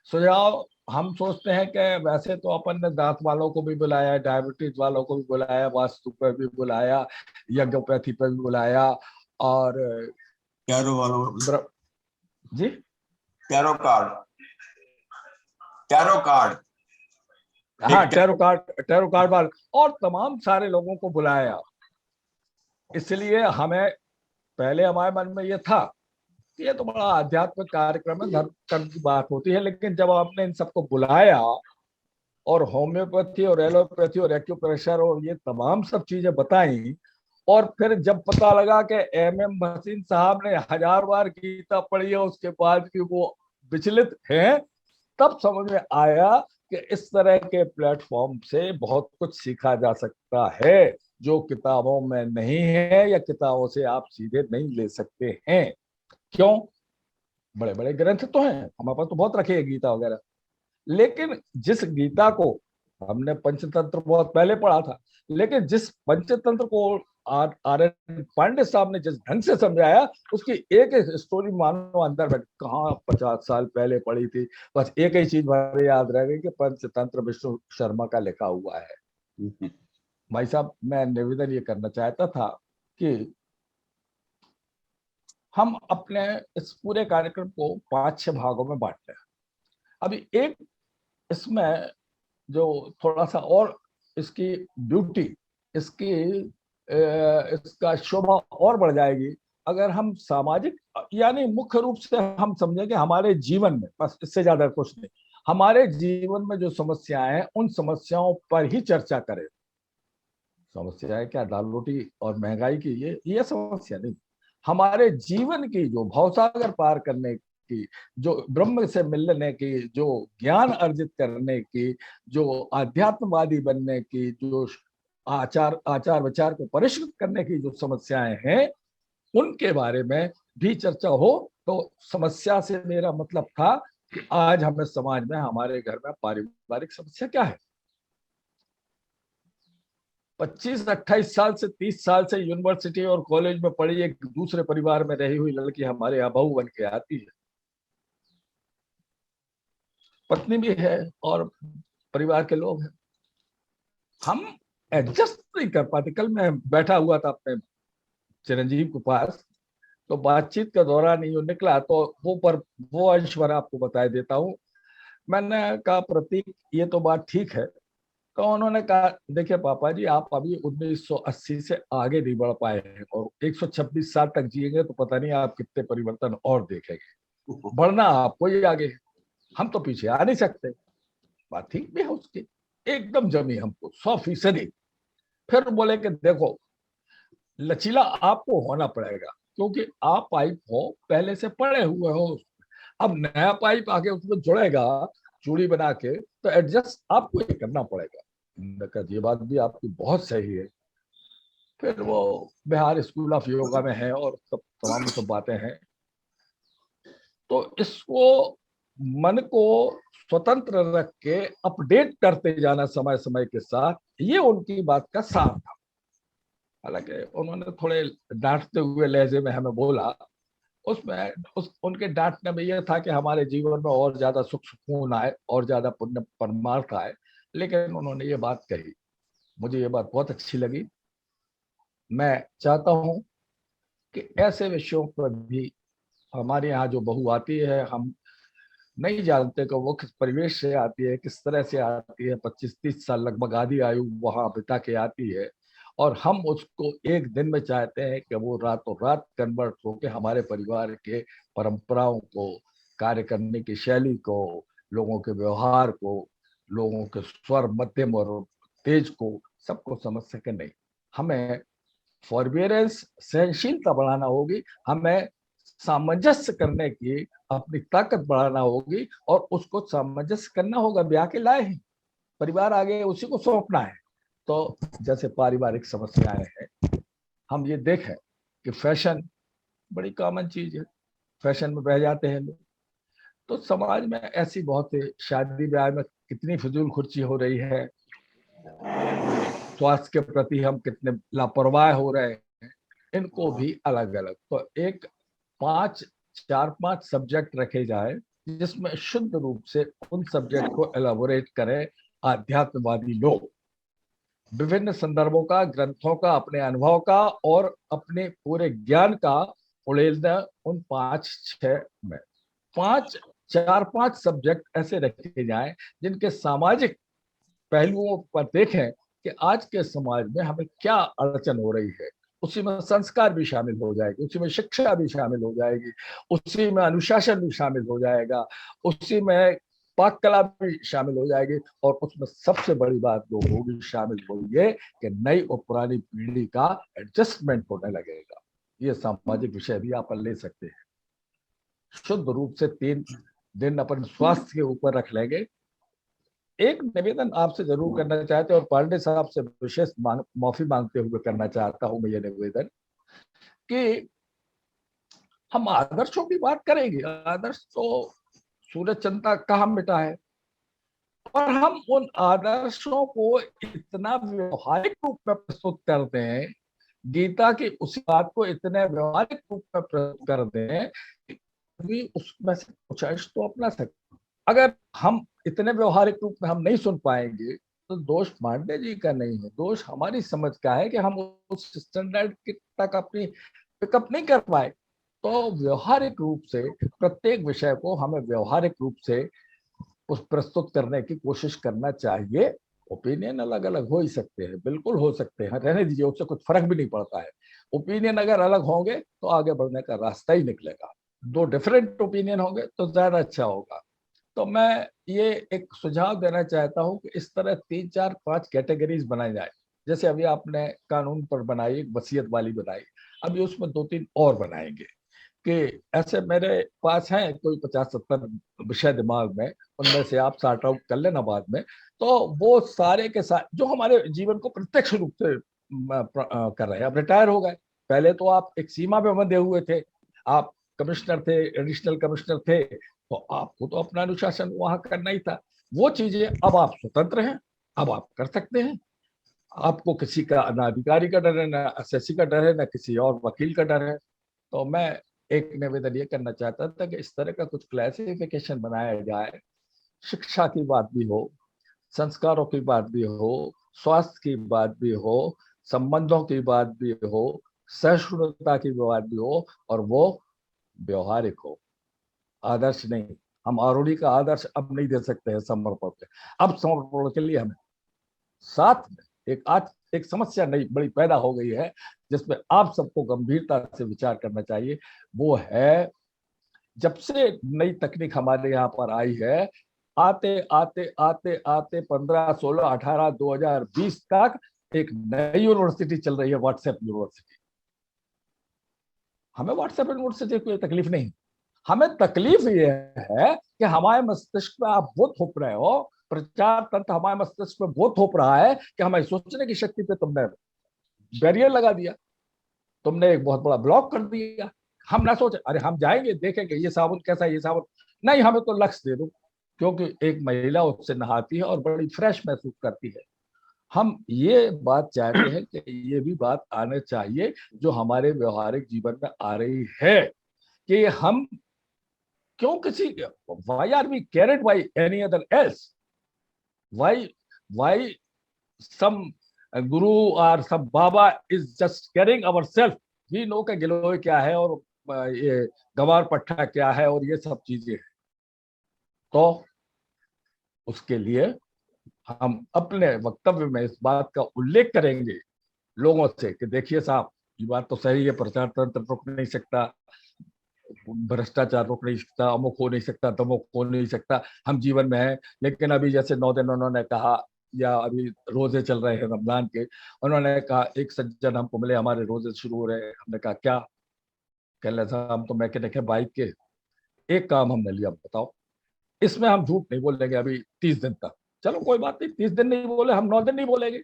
सुझाव हम सोचते हैं कि वैसे तो अपन ने दांत वालों को भी बुलाया, डायबिटीज वालों को भी बुलाया, वास्तु पर भी बुलाया, यज्ञोपैथी पर भी बुलाया, और टैरो वालों जी टैरो कार्ड हाँ, टैरो कार्ड वाले और तमाम सारे लोगों को बुलाया। इसलिए हमें पहले हमारे मन में ये था कि ये तो बड़ा आध्यात्मिक कार्यक्रम है, धर्म कर्म की बात होती है, लेकिन जब आपने इन सबको बुलाया और होम्योपैथी और एलोपैथी और एक्यूप्रेशर और ये तमाम सब चीजें बताई, और फिर जब पता लगा कि एम भसीन साहब ने 1000 बार गीता पढ़ी है, उसके बाद भी वो विचलित हैं, तब समझ में आया कि इस तरह के प्लेटफॉर्म से बहुत कुछ सीखा जा सकता है जो किताबों में नहीं है, या किताबों से आप सीधे नहीं ले सकते हैं। क्यों? बड़े बड़े ग्रंथ तो हैं हमारे पास, तो बहुत रखे हैं गीता वगैरह, लेकिन जिस गीता को हमने पंचतंत्र बहुत पहले पढ़ा था, लेकिन जिस पंचतंत्र को आर.एन. पांडे साहब ने जिस ढंग से समझाया, उसकी एक एक स्टोरी मानो अंदर में कहाँ 50 साल पहले पढ़ी थी, बस एक ही चीज हमारे याद रह गई कि पंचतंत्र विष्णु शर्मा का लिखा हुआ है। भाई साहब, मैं निवेदन ये करना चाहता था कि हम अपने इस पूरे कार्यक्रम को 5-6 भागों में बांटते हैं। अभी एक इसमें जो थोड़ा सा और इसकी ब्यूटी, इसका शोभा और बढ़ जाएगी अगर हम सामाजिक, यानी मुख्य रूप से हम समझें कि हमारे जीवन में, बस इससे ज्यादा कुछ नहीं, हमारे जीवन में जो समस्याएं हैं उन समस्याओं पर ही चर्चा करें। समस्याएं क्या, दाल रोटी और महंगाई की ये समस्या नहीं, हमारे जीवन की जो भवसागर पार करने की, जो ब्रह्म से मिलने की, जो ज्ञान अर्जित करने की, जो आध्यात्मवादी बनने की, जो आचार विचार को परिष्कृत करने की जो समस्याएं हैं, उनके बारे में भी चर्चा हो। तो समस्या से मेरा मतलब था कि आज हमें समाज में, हमारे घर में पारिवारिक समस्या क्या है। 25-28 साल से 30 साल से यूनिवर्सिटी और कॉलेज में पढ़ी एक दूसरे परिवार में रही हुई लड़की हमारे यहाँ बहू बन के आती है, पत्नी भी है और परिवार के लोग हैं, हम एडजस्ट नहीं कर पाते। कल मैं बैठा हुआ था अपने चिरंजीव के पास, तो बातचीत के दौरान ही निकला, तो वो अंश पर आपको बता देता हूँ। मैंने कहा, प्रतीक ये तो बात ठीक है। तो उन्होंने कहा, देखिए पापा जी, आप अभी 1980 से आगे नहीं बढ़ पाए हैं, और 126 साल तक जिएंगे तो पता नहीं आप कितने परिवर्तन और देखेंगे। बढ़ना आपको ही आगे है, हम तो पीछे आ नहीं सकते। बात ठीक भी है उसकी, एकदम जमी हमको 100%। फिर बोले कि देखो, लचीला आपको होना पड़ेगा, क्योंकि आप पाइप हो, पहले से पड़े हुए हो, अब नया पाइप आके उसमें जुड़ेगा चूड़ी बना के, तो एडजस्ट आपको ही करना पड़ेगा। ये बात भी आपकी बहुत सही है। फिर वो बिहार स्कूल ऑफ योगा में है और सब तमाम सब बातें हैं। तो इसको मन को स्वतंत्र रख के अपडेट करते जाना समय समय के साथ, ये उनकी बात का सार था। हालांकि उन्होंने थोड़े डांटते हुए लहजे में हमें बोला, उसमें उनके डांटने में यह था कि हमारे जीवन में और ज्यादा सुख सुकून आए और ज्यादा पुण्य परमार्थ आए। लेकिन उन्होंने ये बात कही, मुझे ये बात बहुत अच्छी लगी। मैं चाहता हूं कि ऐसे विषयों पर भी हमारे यहाँ जो बहू आती है, हम नहीं जानते कि वो किस परिवेश से आती है, किस तरह से आती है, 25-30 साल लगभग आधी आयु वहां बिता के आती है, और हम उसको एक दिन में चाहते हैं कि वो रातों रात कन्वर्ट होकर हमारे परिवार के परंपराओं को, कार्य करने की शैली को, लोगों के व्यवहार को, लोगों के स्वर मध्यम और तेज को, सबको समझ सके। नहीं, हमें फॉरबियरेंस, सहनशीलता बढ़ाना होगी, हमें सामंजस्य करने की अपनी ताकत बढ़ाना होगी, और उसको सामंजस्य करना होगा। ब्याह के लाए हैं, परिवार आगे उसी को सौंपना है। तो जैसे पारिवारिक समस्याएं हैं, हम ये देखें कि फैशन बड़ी कॉमन चीज है, फैशन में बह जाते हैं लोग। तो समाज में ऐसी बहुत शादी ब्याह में कितनी फिजूल खर्ची हो रही है, स्वास्थ्य के प्रति हम कितने लापरवाह हो रहे हैं, इनको भी अलग अलग तो एक 4-5 सब्जेक्ट रखे जाए, जिसमें शुद्ध रूप से उन सब्जेक्ट को एलाबोरेट करें आध्यात्मवादी लोग, विभिन्न संदर्भों का, ग्रंथों का, अपने अनुभव का और अपने पूरे ज्ञान का उड़ेलना उन 5-6 में। 4-5 सब्जेक्ट ऐसे रखे जाएं जिनके सामाजिक पहलुओं पर देखें कि आज के समाज में हमें क्या अड़चन हो रही है। उसी में संस्कार भी शामिल हो जाएगी, उसी में शिक्षा भी शामिल हो जाएगी, उसी में अनुशासन भी शामिल हो जाएगा, उसी में पाक कला भी शामिल हो जाएगी, और उसमें सबसे बड़ी बात जो होगी शामिल हो ये कि नई और पुरानी पीढ़ी का एडजस्टमेंट होने लगेगा। ये सामाजिक विषय भी आप ले सकते हैं। शुद्ध रूप से 3 दिन अपन स्वास्थ्य के ऊपर रख लेंगे। एक निवेदन आपसे जरूर करना चाहते हैं, और पांडे साहब से विशेष माफी मांगते हुए करना चाहता हूं मैं ये निवेदन, कि हम आदर्शों की बात करेंगे। आदर्श तो सूरज चंद्र कहाँ मिटा है, और हम उन आदर्शों को इतना व्यवहारिक रूप में प्रस्तुत करते हैं, गीता की उसी बात को इतने व्यवहारिक रूप में प्रस्तुत करते हैं कि उसमें से कुछ अंश तो अपना सकते। अगर हम इतने व्यवहारिक रूप में हम नहीं सुन पाएंगे, तो दोष पांडे जी का नहीं है, दोष हमारी समझ का है कि हम उस स्टैंडर्ड तक अपनी पिकअप नहीं कर पाए। तो व्यवहारिक रूप से प्रत्येक विषय को हमें व्यवहारिक रूप से उस प्रस्तुत करने की कोशिश करना चाहिए। ओपिनियन अलग अलग हो ही सकते हैं, बिल्कुल हो सकते हैं, रहने दीजिए, उससे कुछ फर्क भी नहीं पड़ता है। ओपिनियन अगर अलग होंगे तो आगे बढ़ने का रास्ता ही निकलेगा। 2 डिफरेंट ओपिनियन होंगे तो ज्यादा अच्छा होगा। तो मैं ये एक सुझाव देना चाहता हूँ कि इस तरह 3-4-5 कैटेगरीज बनाई जाए। जैसे अभी आपने कानून पर बनाई, वसीयत वाली बनाई, अभी उसमें 2-3 और बनाएंगे कि ऐसे मेरे पास हैं कोई 50-70 विषय दिमाग में, उनमें से आप सॉर्ट आउट कर लेना बाद में। तो वो सारे के साथ जो हमारे जीवन को प्रत्यक्ष रूप से कर रहे हैं। अब रिटायर हो गए, पहले तो आप एक सीमा में बंधे हुए थे, आप कमिश्नर थे, एडिशनल कमिश्नर थे, तो आपको तो अपना अनुशासन वहां करना ही था। वो चीजें अब आप स्वतंत्र हैं, अब आप कर सकते हैं। आपको किसी का ना अधिकारी का डर है, ना एसएससी का डर है, ना किसी और वकील का डर है। तो मैं एक निवेदन ये करना चाहता था कि इस तरह का कुछ क्लासिफिकेशन बनाया जाए, शिक्षा की बात भी हो, संस्कारों की बात भी हो, स्वास्थ्य की बात भी हो, संबंधों की बात भी हो, सहिष्णुता की बात भी हो, और वो व्यवहारिक हो, आदर्श नहीं। हम आरूढ़ी का आदर्श अब नहीं दे सकते हैं समर्पण पे। अब समर्पण के लिए हमें साथ में एक समस्या नई बड़ी पैदा हो गई है, जिसमें आप सबको गंभीरता से विचार करना चाहिए। वो है, जब से नई तकनीक हमारे यहाँ पर आई है, आते आते आते आते 15, 16, 18, 2020 तक एक नई यूनिवर्सिटी चल रही है, व्हाट्सएप यूनिवर्सिटी। हमें व्हाट्सएप यूनिवर्सिटी कोई तकलीफ नहीं, हमें तकलीफ ये है कि हमारे मस्तिष्क में आप वो थोप रहे हो, प्रचार तंत्र हमारे मस्तिष्क में वो थोप रहा है कि हमारी सोचने की शक्ति पे तुमने बैरियर लगा दिया, तुमने एक बहुत बड़ा ब्लॉक कर दिया। हम ना सोचे अरे हम जाएंगे देखेंगे ये साबुन कैसा है, ये साबुन नहीं, हमें तो लक्स दे दो, क्योंकि एक महिला उससे नहाती है और बड़ी फ्रेश महसूस करती है। हम ये बात चाहते हैं कि ये भी बात आने चाहिए जो हमारे व्यवहारिक जीवन में आ रही है, कि हम क्यों किसी, why are we carried by any other else? Why some guru or some baba is just carrying ourselves? We know कि गिलोय क्या है और ये गवार पट्टा क्या है और ये सब चीजें हैं। तो उसके लिए हम अपने वक्तव्य में इस बात का उल्लेख करेंगे लोगों से कि देखिए साहब, ये बात तो सही है, प्रचार तंत्र रोक नहीं सकता, भ्रष्टाचार रोक नहीं सकता, अमुक हो नहीं सकता, तमुक हो नहीं सकता, हम जीवन में है। लेकिन अभी जैसे 9 दिन उन्होंने कहा, या अभी रोजे चल रहे हैं रमजान के, उन्होंने कहा एक सज्जन हमको मिले, हमारे रोजे शुरू हो रहे हैं। हमने कहा क्या? कह रहे साहब हम तो मैकेनिक है बाइक के, एक काम हमने लिया, बताओ इसमें हम झूठ नहीं बोलेंगे अभी 30 दिन तक। चलो कोई बात नहीं, 30 दिन नहीं बोले, हम 9 दिन नहीं बोलेंगे,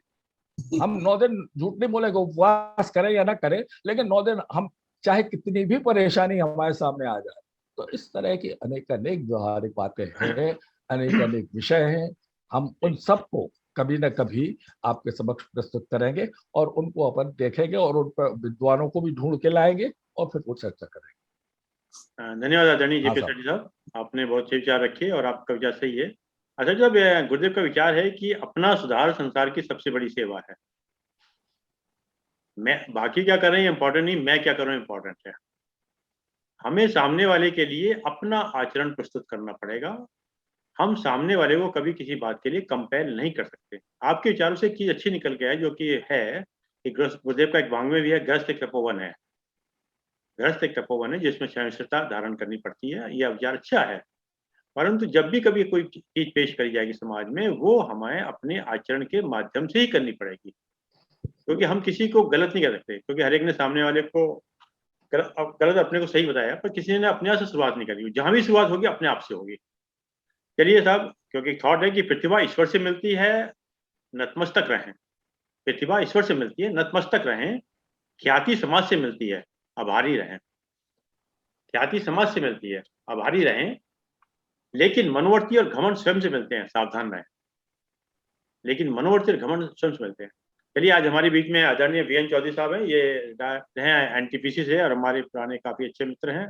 हम 9 दिन झूठ नहीं बोलेंगे, उपवास करें या ना करें, लेकिन 9 दिन हम चाहे कितनी भी परेशानी हमारे सामने आ जाए। तो इस तरह की अनेक व्यवहारिक बातें हैं, अनेक विषय हैं, हम उन सबको कभी न कभी आपके समक्ष प्रस्तुत करेंगे और उनको अपन देखेंगे और उन पर विद्वानों को भी ढूंढ के लाएंगे और फिर वो चर्चा करेंगे। धन्यवाद आदरणीय जेपी सेठी साहब, आपने बहुत अच्छे विचार रखे और आपका विचार सही है। अच्छा, जब गुरुदेव का विचार है कि अपना सुधार संसार की सबसे बड़ी सेवा है। मैं बाकी क्या कर रहे हैं इंपॉर्टेंट नहीं, मैं क्या कर रहा हूँ इंपॉर्टेंट है। हमें सामने वाले के लिए अपना आचरण प्रस्तुत करना पड़ेगा। हम सामने वाले को कभी किसी बात के लिए कंपेल नहीं कर सकते। आपके विचारों से एक चीज अच्छी निकल के है, जो कि है कि गुरुदेव का एक वांग्मय भी है, ग्रस्त एक तपोवन है। ग्रस्त एक तपोवन है जिसमें सहिष्णुता धारण करनी पड़ती है। यह विचार अच्छा है, परंतु जब भी कभी कोई चीज पेश करी जाएगी समाज में, वो हमें अपने आचरण के माध्यम से ही करनी पड़ेगी, क्योंकि हम किसी को गलत नहीं कर सकते। क्योंकि हर एक ने सामने वाले को गलत अपने को सही बताया, पर किसी ने अपने आप से शुरुआत नहीं करी। जहां भी शुरुआत होगी अपने आप से होगी। चलिए साहब, क्योंकि थॉट है कि प्रतिभा ईश्वर से मिलती है, नतमस्तक रहें। प्रतिभा ईश्वर से मिलती है, नतमस्तक रहें। ख्याति समाज से मिलती है, आभारी रहें। ख्याति समाज से मिलती है, आभारी रहें। लेकिन मनोवर्ती और घमंड स्वयं से मिलते हैं, सावधान रहें। लेकिन मनोवर्ती और घमंड स्वयं से मिलते हैं। चलिए, आज हमारे बीच में आदरणीय वीएन चौधरी साहब हैं। ये हैं एनटीपीसी से और हमारे पुराने काफी अच्छे मित्र हैं।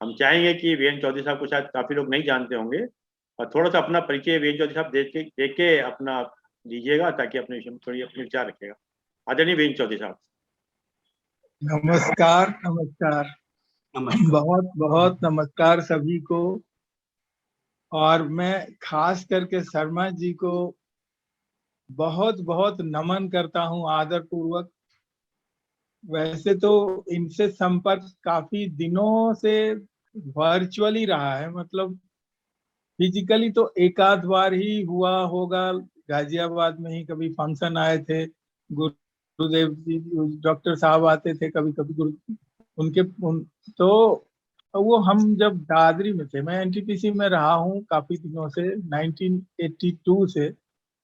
हम चाहेंगे कि वीएन चौधरी साहब को शायद काफी लोग नहीं जानते होंगे, और थोड़ा सा अपना परिचय वीएन चौधरी साहब देख के अपना दीजिएगा, ताकि अपने विषय में थोड़ी अपने विचार रखिएगा। आदरणीय वीएन चौधरी साहब। नमस्कार। नमस्कार, बहुत बहुत नमस्कार सभी को। और मैं खास करके शर्मा जी को बहुत बहुत नमन करता हूं, आदर पूर्वक। वैसे तो इनसे संपर्क काफी दिनों से वर्चुअली रहा है, मतलब फिजिकली तो एक आध बार ही हुआ होगा। गाजियाबाद में ही कभी फंक्शन आए थे, गुरुदेव जी, डॉक्टर साहब आते थे कभी कभी तो वो हम जब दादरी में थे, मैं एनटीपीसी में रहा हूँ काफी दिनों से, 1982 से।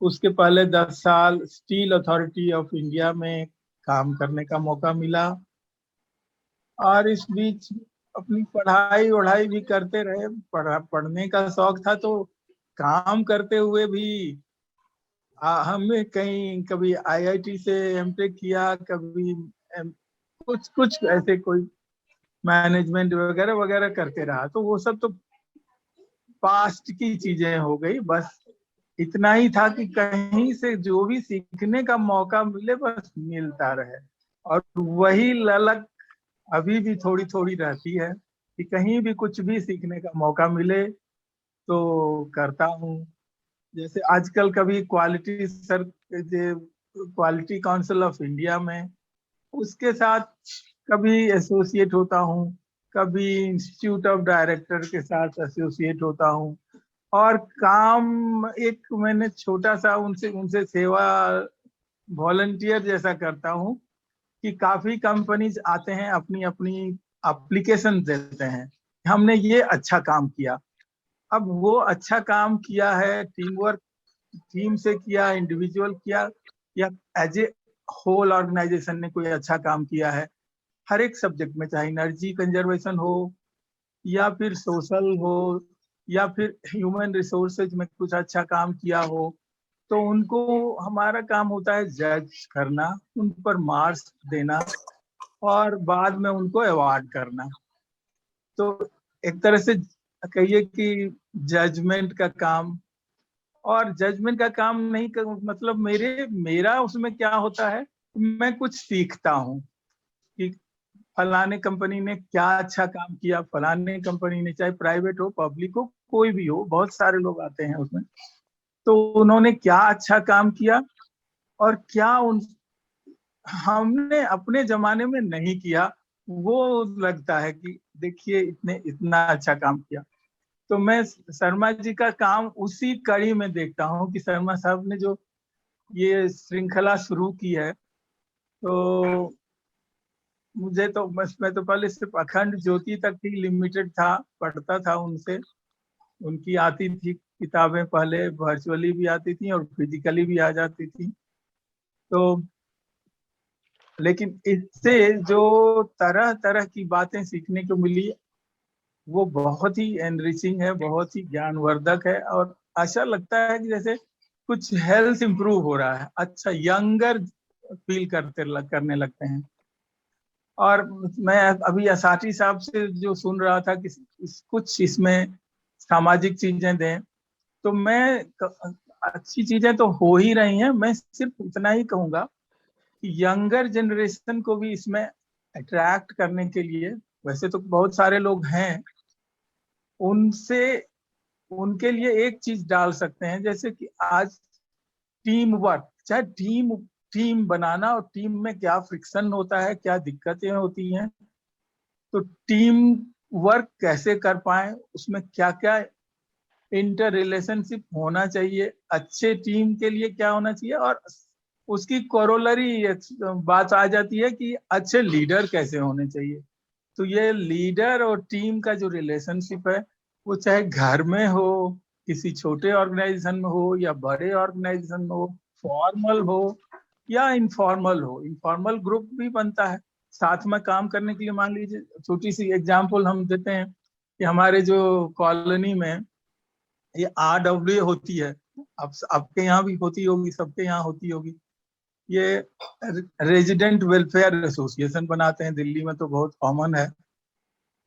उसके पहले 10 साल स्टील अथॉरिटी ऑफ इंडिया में काम करने का मौका मिला, और इस बीच अपनी पढ़ाई भी करते रहे। पढ़ने का शौक था, तो काम करते हुए भी हमने कहीं कभी आईआईटी से एमटेक किया, कभी कुछ ऐसे कोई मैनेजमेंट वगैरह वगैरह करते रहा। तो वो सब तो पास्ट की चीजें हो गई। बस इतना ही था कि कहीं से जो भी सीखने का मौका मिले बस मिलता रहे, और वही ललक अभी भी थोड़ी थोड़ी रहती है कि कहीं भी कुछ भी सीखने का मौका मिले तो करता हूँ। जैसे आजकल कभी क्वालिटी काउंसिल ऑफ इंडिया में, उसके साथ कभी एसोसिएट होता हूँ, कभी इंस्टीट्यूट ऑफ डायरेक्टर के साथ एसोसिएट होता हूँ। और काम एक मैंने छोटा सा उनसे सेवा वॉलंटियर जैसा करता हूँ कि काफी कंपनीज आते हैं, अपनी अपनी एप्लीकेशन देते हैं, हमने ये अच्छा काम किया। अब वो अच्छा काम किया है, टीम वर्क टीम से किया, इंडिविजुअल किया, या एज ए होल ऑर्गेनाइजेशन ने कोई अच्छा काम किया है हर एक सब्जेक्ट में, चाहे एनर्जी कंजर्वेशन हो या फिर सोशल हो या फिर ह्यूमन रिसोर्सेज में कुछ अच्छा काम किया हो, तो उनको हमारा काम होता है जज करना, उन पर मार्क्स देना और बाद में उनको अवार्ड करना। तो एक तरह से कहिए कि जजमेंट का काम, और जजमेंट का काम नहीं कर, मतलब मेरा उसमें क्या होता है, मैं कुछ सीखता हूँ कि फलाने कंपनी ने क्या अच्छा काम किया, फलाने कंपनी ने, चाहे प्राइवेट हो पब्लिक हो कोई भी हो, बहुत सारे लोग आते हैं उसमें, तो उन्होंने क्या अच्छा काम किया और क्या उन हमने अपने जमाने में नहीं किया, वो लगता है कि देखिए इतना अच्छा काम किया। तो मैं शर्मा जी का काम उसी कड़ी में देखता हूँ कि शर्मा साहब ने जो ये श्रृंखला शुरू की है, तो मुझे तो मैं तो पहले सिर्फ अखंड ज्योति तक ही लिमिटेड था, पढ़ता था उनसे, उनकी आती थी किताबें, पहले वर्चुअली भी आती थी और फिजिकली भी आ जाती थी। तो लेकिन इससे जो तरह तरह की बातें सीखने को मिली वो बहुत ही एनरिचिंग है, बहुत ही ज्ञानवर्धक है, और ऐसा लगता है कि जैसे कुछ हेल्थ इंप्रूव हो रहा है, अच्छा यंगर फील करने लगते हैं। और मैं अभी असाटी साहब से जो सुन रहा था कि कुछ इसमें सामाजिक चीजें दें, तो मैं अच्छी चीजें तो हो ही रही हैं, मैं सिर्फ इतना ही कहूंगा कि यंगर जनरेशन को भी इसमें अट्रैक्ट करने के लिए, वैसे तो बहुत सारे लोग हैं, उनसे उनके लिए एक चीज डाल सकते हैं, जैसे कि आज टीम वर्क, चाहे टीम बनाना, और टीम में क्या फ्रिक्शन होता है, क्या दिक्कतें होती हैं, तो टीम वर्क कैसे कर पाए, उसमें क्या क्या इंटर रिलेशनशिप होना चाहिए, अच्छे टीम के लिए क्या होना चाहिए, और उसकी कोरोलरी बात आ जाती है कि अच्छे लीडर कैसे होने चाहिए। तो ये लीडर और टीम का जो रिलेशनशिप है, वो चाहे घर में हो, किसी छोटे ऑर्गेनाइजेशन में हो या बड़े ऑर्गेनाइजेशन में हो, फॉर्मल हो या इनफॉर्मल हो, इनफॉर्मल ग्रुप भी बनता है साथ में काम करने के लिए। मान लीजिए छोटी सी एग्जांपल हम देते हैं कि हमारे जो कॉलोनी में ये RWA होती है, अब आपके यहाँ भी होती होगी, सबके यहाँ होती होगी, ये रेजिडेंट वेलफेयर एसोसिएशन बनाते हैं, दिल्ली में तो बहुत कॉमन है।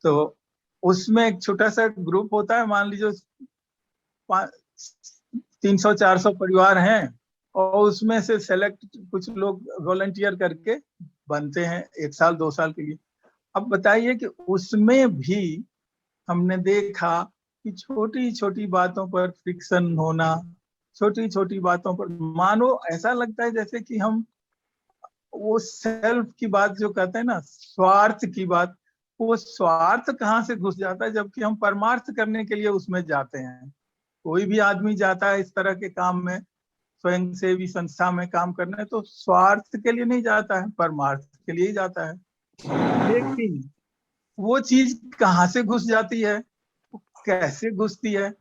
तो उसमें एक छोटा सा ग्रुप होता है, मान लीजिए 300-400 परिवार हैं, और उसमें से सेलेक्ट कुछ लोग वॉलंटियर करके बनते हैं 1 साल 2 साल के लिए। अब बताइए कि उसमें भी हमने देखा कि छोटी छोटी बातों पर फ्रिक्शन होना, छोटी छोटी बातों पर मानो ऐसा लगता है जैसे कि हम वो सेल्फ की बात जो कहते हैं ना, स्वार्थ की बात, वो स्वार्थ कहाँ से घुस जाता है, जबकि हम परमार्थ करने के लिए उसमें जाते हैं। कोई भी आदमी जाता है इस तरह के काम में, स्वयं सेवी संस्था में काम करने, तो स्वार्थ के लिए नहीं जाता है, परमार्थ के लिए ही जाता है। लेकिन वो चीज कहाँ से घुस जाती है, कैसे घुसती है,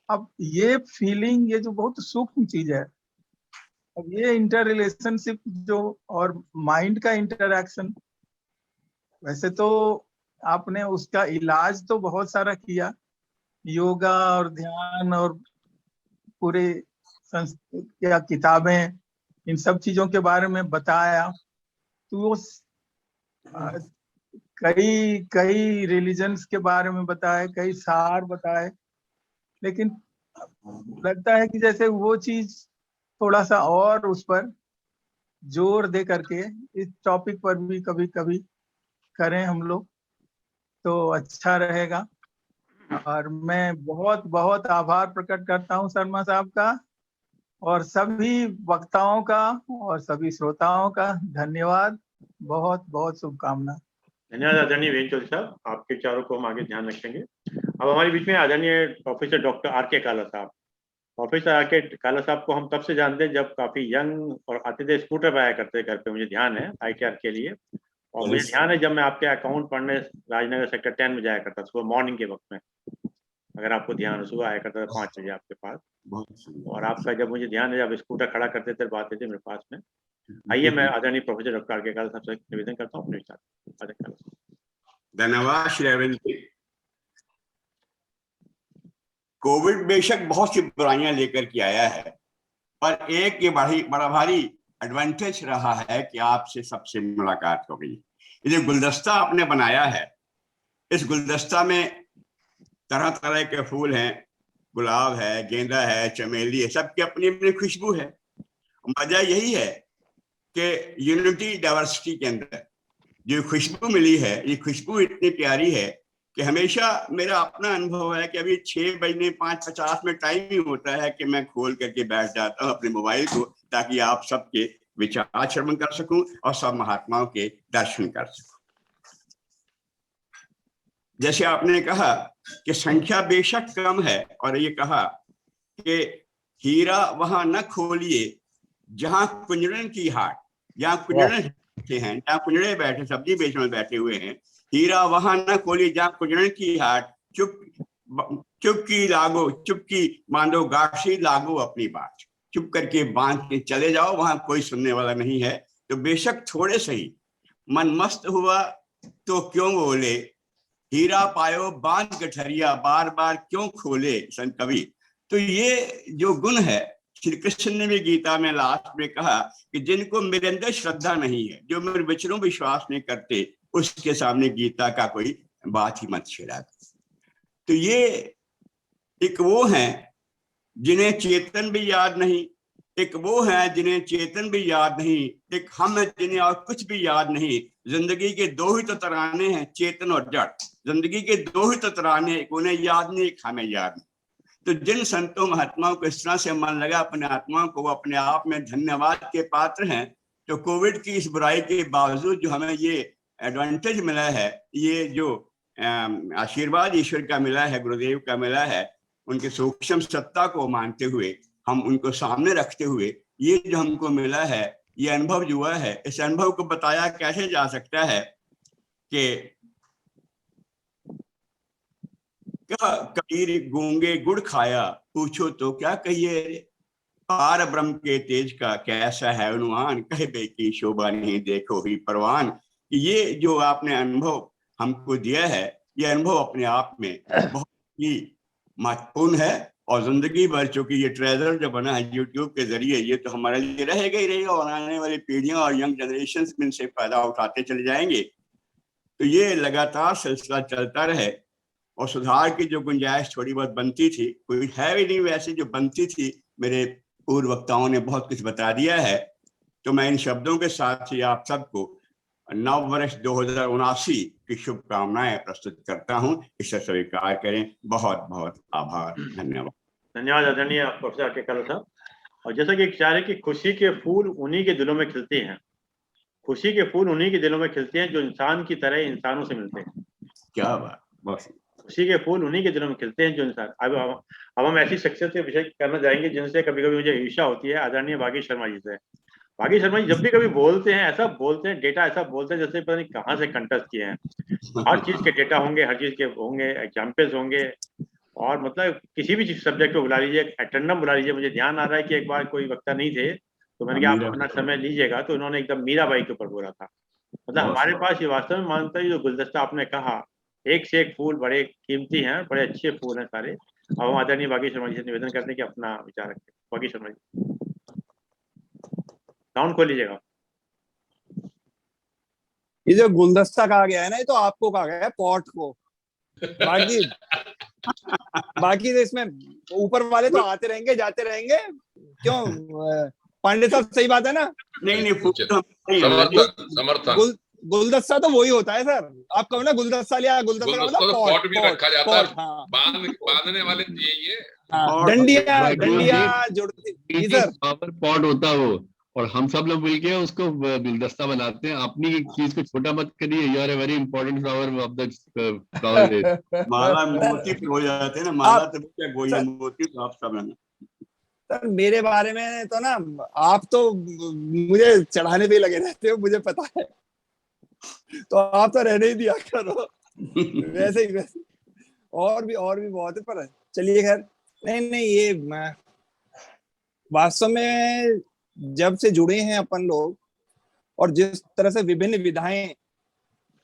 अब ये फीलिंग, ये जो बहुत सूक्ष्म चीज है, अब ये इंटर रिलेशनशिप जो, और माइंड का इंटरैक्शन, वैसे तो आपने उसका इलाज तो बहुत सारा किया, योगा और ध्यान और पूरे या किताबें, इन सब चीजों के बारे में बताया, तो वो कई कई रिलीजन्स के बारे में बताए, कई सार बताए, लेकिन लगता है कि जैसे वो चीज थोड़ा सा और उस पर जोर दे करके इस टॉपिक पर भी कभी कभी करें हम लोग, तो अच्छा रहेगा। और मैं बहुत बहुत आभार प्रकट करता हूँ शर्मा साहब का, और सभी वक्ताओं का और सभी श्रोताओं का धन्यवाद, बहुत बहुत शुभकामना। धन्यवाद आदरणीय वीरेंद्र चौधरी साहब, आपके विचारों को हम आगे ध्यान रखेंगे। अब हमारे बीच में आदरणीय प्रोफेसर डॉक्टर R.K. काला साहब। Professor R.K. काला साहब को हम तब से जानते हैं जब काफी यंग और आते थे, स्कूटर पर आया करते घर पे, मुझे ध्यान है ITR के लिए, और मुझे ध्यान है जब मैं आपके अकाउंट पढ़ने राजनगर सेक्टर 10 में जाया करता सुबह मॉर्निंग के वक्त में, अगर आपको ध्यान हो, सुबह आया करता था 5 बजे आपके पास, और आपका जब मुझे ध्यान है जब स्कूटर खड़ा करते थे आते थे मेरे पास में, आइए मैं आदरणीय प्रोफेसर डॉक्टर आर के काला साहब से निवेदन करता हूँ अपने विचार। धन्यवाद श्री अरविंद जी। कोविड बेशक बहुत सी बुराइयां लेकर के आया है, पर एक ये बड़ा भारी एडवांटेज रहा है कि आपसे सबसे मुलाकात हो गई। ये जो गुलदस्ता आपने बनाया है, इस गुलदस्ता में तरह तरह के फूल हैं, गुलाब है, गेंदा है, चमेली है, सबकी अपनी अपनी खुशबू है। मजा यही है कि यूनिटी डाइवर्सिटी के अंदर जो खुशबू मिली है, ये खुशबू इतनी प्यारी है कि हमेशा मेरा अपना अनुभव है कि अभी 6:05:50 में टाइम ही होता है कि मैं खोल करके बैठ जाता हूँ अपने मोबाइल को, ताकि आप सबके विचार श्रवण कर सकूं और सब महात्माओं के दर्शन कर सकूं। जैसे आपने कहा कि संख्या बेशक कम है, और ये कहा कि हीरा वहां न खोलिए जहां कुंजड़न की हाट, जहां कुंजड़न हैं, जहां कुंजड़े बैठे सब्जी बेचने बैठे हुए हैं, हीरा वहां न खोलिए जहां कुंजड़न की हाट, चुपकी लागो, चुपकी बांधो गाठी लागो अपनी बात, चुप करके बांध के चले जाओ, वहां कोई सुनने वाला नहीं है। तो बेशक थोड़े सही मन मस्त हुआ तो क्यों बोले, हीरा पायो बांध गठरिया बार बार क्यों खोले, संत कवि। तो ये जो गुण है, श्री कृष्ण ने भी गीता में लास्ट में कहा कि जिनको मेरे अंदर श्रद्धा नहीं है, जो मेरे वचनों विश्वास नहीं करते, उसके सामने गीता का कोई बात ही मत छेड़ा। तो ये एक वो हैं जिन्हें चेतन भी याद नहीं, एक वो हैं जिन्हें चेतन भी याद नहीं, एक हम हैं जिन्हें और कुछ भी याद नहीं। जिंदगी के दो ही तो तराने हैं, चेतन और जड़। जिंदगी के दो ही तो तराने, एक उन्हें याद नहीं, एक हमें याद नहीं। तो जिन संतों महात्माओं को इस तरह से मन लगा अपने आत्माओं को, वो अपने आप में धन्यवाद के पात्र हैं। तो कोविड की इस बुराई के बावजूद जो हमें ये एडवांटेज मिला है, ये जो आशीर्वाद ईश्वर का मिला है, गुरुदेव का मिला है, उनके सूक्ष्म सत्ता को मानते हुए, हम उनको सामने रखते हुए, ये जो हमको मिला है, ये अनुभव जो हुआ है, इस अनुभव को बताया कैसे जा सकता है कि क्या कबीर गूंगे गुड़ खाया, पूछो तो क्या कहिए, पार ब्रह्म के तेज का कैसा है अनुमान, कहे बे की शोभा नहीं देखो ही परवान। ये जो आपने अनुभव हमको दिया है, ये अनुभव अपने आप में बहुत ही महत्वपूर्ण है। और जिंदगी भर चूंकि ये ट्रेजर जो बना है यूट्यूब के जरिए, ये तो हमारे लिए रहेगा ही रहेगा, और आने वाली पीढ़ियां और यंग जनरेशन इनसे फायदा उठाते चले जाएंगे। तो ये लगातार सिलसिला चलता रहे, और सुधार की जो गुंजाइश थोड़ी बहुत बनती थी, कोई है भी नहीं वैसे जो बनती थी, मेरे पूर्व वक्ताओं ने बहुत कुछ बता दिया है। तो मैं इन शब्दों के साथ ही आप सबको नव वर्ष 2079 की शुभकामनाएं प्रस्तुत करता हूं। इसे स्वीकार करें। बहुत बहुत आभार, धन्यवाद। धन्यवाद आदरणीय प्रोफेसर आर के काला साहब। और जैसा कि विचार है कि खुशी के फूल उन्हीं के दिलों में खिलते हैं, खुशी के फूल उन्हीं के दिलों में खिलते हैं जो इंसान की तरह इंसानों से मिलते हैं। क्या बात, बहुत खुशी के फूल उन्हीं के दिलों में खिलते हैं जो इंसान। अब हम ऐसी शख्सियत के विषय करना चाहेंगे जिनसे कभी कभी मुझे ईर्ष्या होती है, आदरणीय भागी शर्मा जी से। भागी शर्मा जी जब भी कभी बोलते हैं, ऐसा बोलते हैं, डेटा ऐसा बोलते हैं जैसे पता नहीं कहाँ से कंटेस्ट किए हैं। हर चीज के डेटा होंगे, हर चीज के होंगे, एग्जाम्पल्स होंगे, और मतलब किसी भी सब्जेक्ट को बुला लीजिए, अटेंडम बुला लीजिए। मुझे ध्यान आ रहा है कि एक बार कोई वक्ता नहीं थे, तो मैंने कहा आप अपना समय लीजिएगा, तो उन्होंने एकदम मीराबाई के ऊपर बोला था। मतलब हमारे पास ये वास्तव में मानता है, जो गुलदस्ता आपने कहा, एक से एक फूल बड़े कीमती हैं, बड़े अच्छे फूल हैं सारे। अब हम आदरणीय भागी शर्मा जी से निवेदन करते हैं कि अपना विचार रखें। भागी शर्मा जी, साउंड खोल लीजिएगा। ये जो गुलदस्ता कहा गया है ना, ये तो आपको कहा गया है, पॉट को। बाकी तो इसमें ऊपर वाले तो आते रहेंगे जाते रहेंगे। क्यों पांडे साहब, सही बात है ना? नहीं समर्थन। गुलदस्ता तो वही होता है सर। आप कहो ना गुलदस्ता लिया, गुलदस्ता का मतलब पॉट भी रखा जाता है। हाँ। बांधने वाले ये डंडिया जुड़ती सर, पॉट होता है वो, और हम सब लोग मिलके उसको गुलदस्ता बनाते हैं। अपनी चीज को छोटा मत करिए। You are a very important flower of the flower. माला मोती हो जाते हैं ना, माला तो क्या गोई मोती, तो आप सब लेना। सर मेरे बारे में तो ना, आप तो मुझे चढ़ाने पे लगे रहते हो, मुझे पता है। तो आप तो रहने ही दिया करो। वैसे ही वैसे और भी बहुत है, पर चलिए खैर। नहीं ये वास्तव में जब से जुड़े हैं अपन लोग और जिस तरह से विभिन्न विधाएं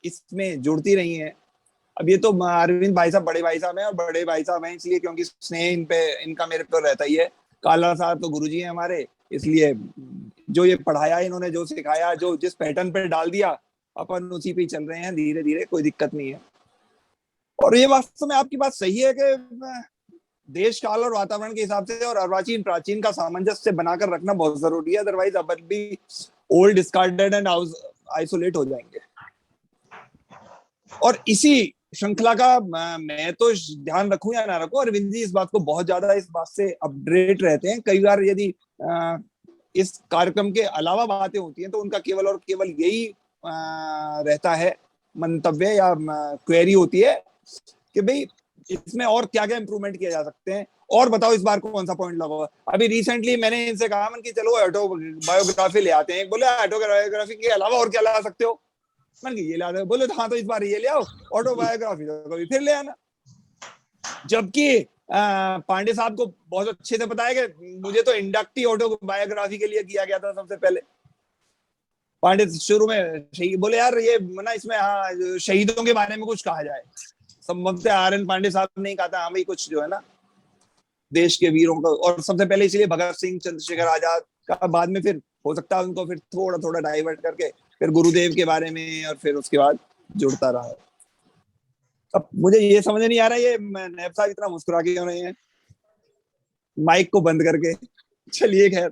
इसमें जुड़ती रही हैं, अब ये तो अरविंद भाई साहब बड़े भाई साहब हैं, और बड़े भाई साहब हैं इसलिए क्योंकि स्नेह इनका मेरे पर रहता ही है। काला साहब तो गुरुजी हैं हमारे, इसलिए जो ये पढ़ाया इन्होंने, जो सिखाया, जो जिस पैटर्न पे डाल दिया, अपन उसी पे चल रहे हैं धीरे धीरे, कोई दिक्कत नहीं है। और ये वास्तव में आपकी बात सही है कि देश काल और वातावरण के हिसाब से और अर्वाचीन प्राचीन का सामंजस्य बनाकर रखना बहुत जरूरी है, अदरवाइज अपन भी ओल्ड डिस्कार्डेड एंड आइसोलेट हो जाएंगे। और इसी श्रृंखला का मैं तो ध्यान रखूं या ना रखूं, अरविंद जी इस बात को बहुत ज्यादा इस बात से अपडेट रहते हैं। कई बार यदि इस कार्यक्रम के अलावा बातें होती हैं तो उनका केवल और केवल यही रहता है मंतव्य या क्वेरी होती है कि भाई इसमें और क्या क्या इंप्रूवमेंट किया जा सकते हैं, और बताओ इस बार कौन सा पॉइंट लगा। अभी रिसेंटली मैंने इनसे कहा कि चलो ऑटोबायोग्राफी ले आते हैं, बोले ऑटोबायोग्राफी के अलावा और क्या ला सकते हो, मैंने ये ला दे, बोले हाँ तो इस बार ये ले आओ, ऑटोबायोग्राफी तो कभी फिर ले आना। जबकि पांडे साहब को बहुत अच्छे से पता है कि मुझे तो इंडक्टी ऑटोबायोग्राफी के लिए किया गया था सबसे पहले। पांडे शुरू में बोले यार ये ना इसमें हाँ शहीदों के बारे में कुछ कहा जाए, संभवतः आर.एन. पांडे साहब ने कहा था हमें कुछ जो है ना देश के वीरों का, और सबसे पहले इसलिए भगत सिंह, चंद्रशेखर आजाद का, बाद में फिर हो सकता है उनको फिर थोड़ा थोड़ा डाइवर्ट करके फिर गुरुदेव के बारे में, और फिर उसके बाद जुड़ता रहा। अब मुझे ये समझ नहीं आ रहा है ये नैब साहब इतना मुस्कुरा के क्यों रहे हैं माइक को बंद करके। चलिए खैर,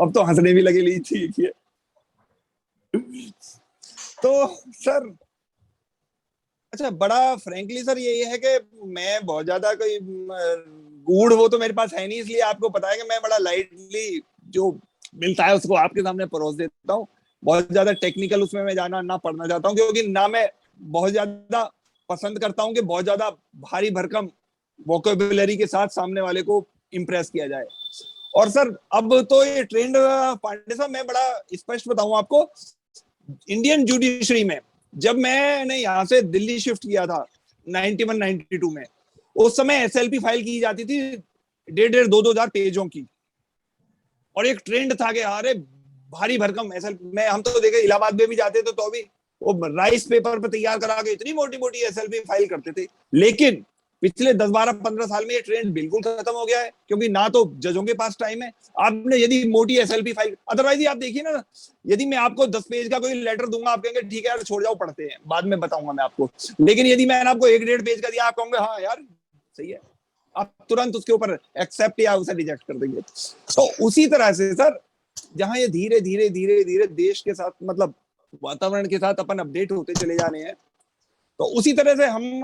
अब तो हंसने भी लगे ली थी। तो सर अच्छा, बड़ा फ्रैंकली सर ये है कि मैं बहुत ज्यादा कोई गूढ़ वो तो मेरे पास है नहीं, इसलिए आपको पता है कि मैं बड़ा लाइटली जो मिलता है उसको आपके सामने परोस देता हूँ। बहुत ज्यादा टेक्निकल उसमें मैं जाना ना पढ़ना चाहता हूँ, क्योंकि ना मैं बहुत ज्यादा पसंद करता हूँ कि बहुत ज्यादा भारी भरकम वोकेबुलरी के साथ सामने वाले को इम्प्रेस किया जाए। और सर अब तो ये ट्रेंड, पांडे साहब मैं बड़ा स्पष्ट बताऊं आपको, इंडियन जुडिशरी में जब मैंने यहाँ से दिल्ली शिफ्ट किया था 91-92 में, उस समय एसएलपी फाइल की जाती थी 1,500-2,000 पेजों की, और एक ट्रेंड था कि अरे भारी भरकम एसएलपी में, हम तो देखे इलाहाबाद में भी जाते थे तो भी वो राइस पेपर पे तैयार करा के इतनी मोटी मोटी एसएलपी फाइल करते थे। लेकिन पिछले 10-12-15 साल में ये ट्रेंड बिल्कुल खत्म हो गया है, क्योंकि ना तो जजों के पास टाइम है। आपने यदि मोटी एसएलपी फाइल, अदरवाइज आप देखिए ना, यदि मैं आपको 10 पेज का कोई लेटर दूंगा, आप कहेंगे ठीक है यार छोड़ जाओ पढ़ते हैं, बाद में बताऊंगा मैं आपको। लेकिन यदि मैंने आपको 1-1.5 पेज का दिया, आप कहोगे हाँ यार सही है, आप तुरंत उसके ऊपर एक्सेप्ट या उसे रिजेक्ट कर देंगे। तो उसी तरह से सर, जहां ये धीरे धीरे धीरे धीरे देश के साथ, मतलब वातावरण के साथ अपन अपडेट होते चले जा रहे हैं, तो उसी तरह से हम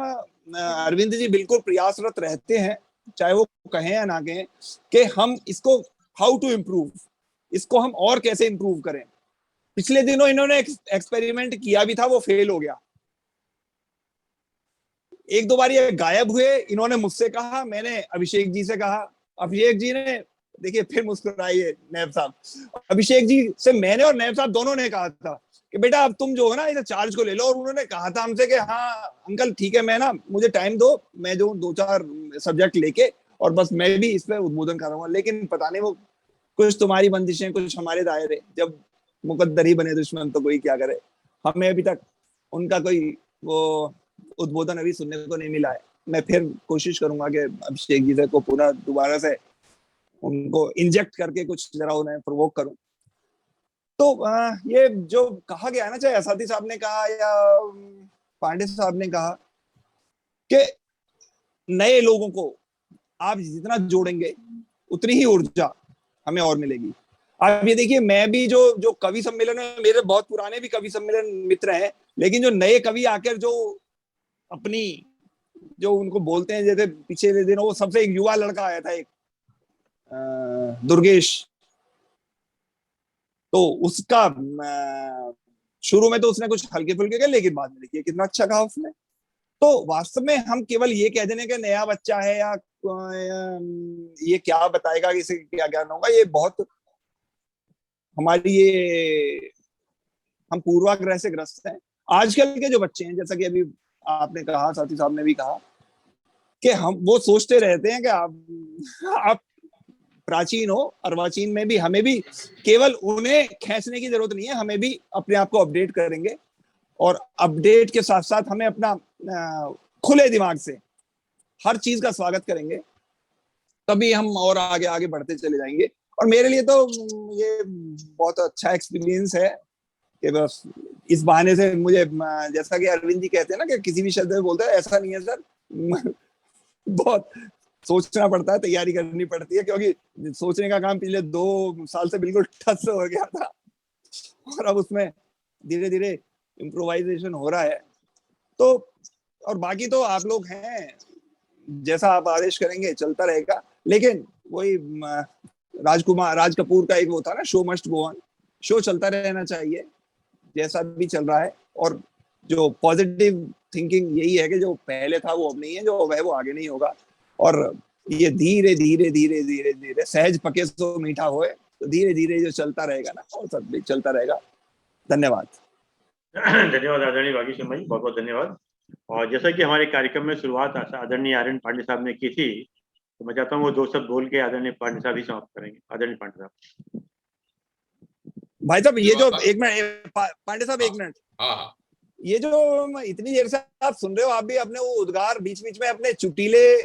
अरविंद जी बिल्कुल प्रयासरत रहते हैं, चाहे वो कहें या ना कहें, कि हम इसको हाउ टू इम्प्रूव, इसको हम और कैसे इम्प्रूव करें। पिछले दिनों इन्होंने एक्सपेरिमेंट किया भी था, वो फेल हो गया। 1-2 बार ये गायब हुए, इन्होंने मुझसे कहा, मैंने अभिषेक जी से कहा, अभिषेक जी ने देखिए फिर मुस्कुराइए नैब साहब, अभिषेक जी से मैंने और नैब साहब दोनों ने कहा था कि बेटा अब तुम जो है ना इसे चार्ज को ले लो। और उन्होंने कहा था हमसे कि हाँ अंकल ठीक है, मैं ना मुझे टाइम दो, मैं जो 2-4 सब्जेक्ट लेके और बस मैं भी इस पे उद्बोधन कर रहा हूँ। लेकिन पता नहीं वो कुछ तुम्हारी बंदिशें, कुछ हमारे दायरे, जब मुकद्दर ही बने दुश्मन तो कोई क्या करे। हमें अभी तक उनका कोई वो उद्बोधन अभी सुनने को नहीं मिला है। मैं फिर कोशिश करूंगा कि अभिषेक जी को पूरा दोबारा से उनको इंजेक्ट करके कुछ जरा उन्हें प्रोवोक करूं। तो ये जो कहा गया है ना, चाहे असादी साहब ने कहा या पांडे साहब ने कहा, कि नए लोगों को आप जितना जोड़ेंगे उतनी ही ऊर्जा हमें और मिलेगी। आप ये देखिए, मैं भी जो कवि सम्मेलन में, मेरे बहुत पुराने भी कवि सम्मेलन मित्र हैं, लेकिन जो नए कवि आकर जो अपनी जो उनको बोलते हैं, जैसे पिछले दिनों वो सबसे एक युवा लड़का आया था, एक दुर्गेश, तो उसका शुरू में तो उसने कुछ हल्के फुल्के किया, लेकिन बाद में देखिए कितना अच्छा कहा उसने। तो वास्तव में हम केवल ये कह देने के नया बच्चा है या ये क्या बताएगा कि इसे क्या ज्ञान होगा, ये बहुत हमारी ये हम पूर्वाग्रह से ग्रस्त हैं। आजकल के जो बच्चे हैं, जैसा कि अभी आपने कहा, साथी साहब ने भी कहा, कि हम वो सोचते रहते हैं कि आप प्राचीन हो, अर्वाचीन में भी हमें भी केवल उन्हें खींचने की जरूरत नहीं है, हमें भी अपने आप को अपडेट करेंगे और अपडेट के साथ साथ हमें अपना खुले दिमाग से हर चीज का स्वागत करेंगे, तभी हम और आगे आगे बढ़ते चले जाएंगे। और मेरे लिए तो ये बहुत अच्छा एक्सपीरियंस है कि बस इस बहाने से मुझे, जैसा कि अरविंद जी कहते हैं ना कि किसी भी शब्द में बोलते हैं, ऐसा नहीं है सर, बहुत सोचना पड़ता है, तैयारी करनी पड़ती है, क्योंकि सोचने का काम पिछले 2 साल से बिल्कुल ठस हो गया था और अब उसमें धीरे धीरे इम्प्रोवाइजेशन हो रहा है। तो और बाकी तो आप लोग हैं, जैसा आप आदेश करेंगे चलता रहेगा। लेकिन वही राज कपूर का एक वो था ना, show must go on, show चलता रहना चाहिए जैसा भी चल रहा है। और जो पॉजिटिव थिंकिंग यही है कि जो पहले था वो अब नहीं है, जो अब है वो आगे नहीं होगा। और ये धीरे धीरे धीरे धीरे धीरे सहज पके सो मीठा होए, तो धीरे धीरे जो चलता रहेगा ना, वो सब भी चलता रहेगा। धन्यवाद। धन्यवाद आदरणीय बागी सिंह भाई, बहुत बहुत धन्यवाद। और जैसा कि हमारे कार्यक्रम में शुरुआत आदरणीय आर्यन पांडे साहब ने की थी, तो मैं चाहता हूँ वो 2 शब्द बोल के आदरणीय पांडे साहब ही समाप्त करेंगे। आदरणीय पांडे साहब। भाई साहब ये जो एक मिनट, पांडे साहब 1 मिनट, हाँ, ये जो इतनी देर से आप सुन रहे हो, आप भी अपने वो उद्गार बीच बीच में अपने चुटीले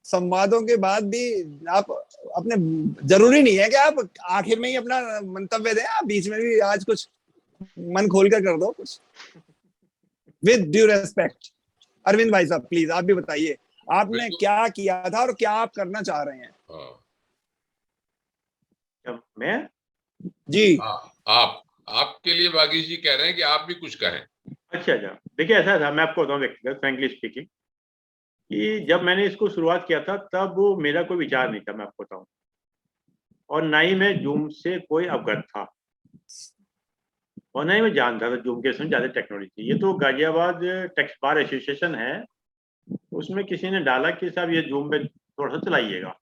संवादों के बाद भी आप अपने, जरूरी नहीं है कि आप आखिर में ही अपना मंतव्य दें, आप बीच में भी आज कुछ मन खोल कर दो कुछ, विद ड्यू रेस्पेक्ट। अरविंद भाई साहब प्लीज आप भी बताइए, आपने क्या किया था और क्या आप करना चाह रहे हैं? मैं जी, आपके लिए बागी जी कह रहे हैं कि आप भी कुछ कहें। अच्छा, देखिए ऐसा था, मैं आपको बताऊं व्यक्तिगत फ्रैंकली स्पीकिंग, कि जब मैंने इसको शुरुआत किया था तब वो मेरा कोई विचार नहीं था, मैं आपको बताऊं, और ना ही मैं जूम से कोई अवगत था और ना ही मैं जानता था जूम के इसमें ज्यादा टेक्नोलॉजी। ये तो गाजियाबाद टेक्स्ट बार एसोसिएशन है, उसमें किसी ने डाला कि साहब ये जूम पे थोड़ा सा चलाइएगा,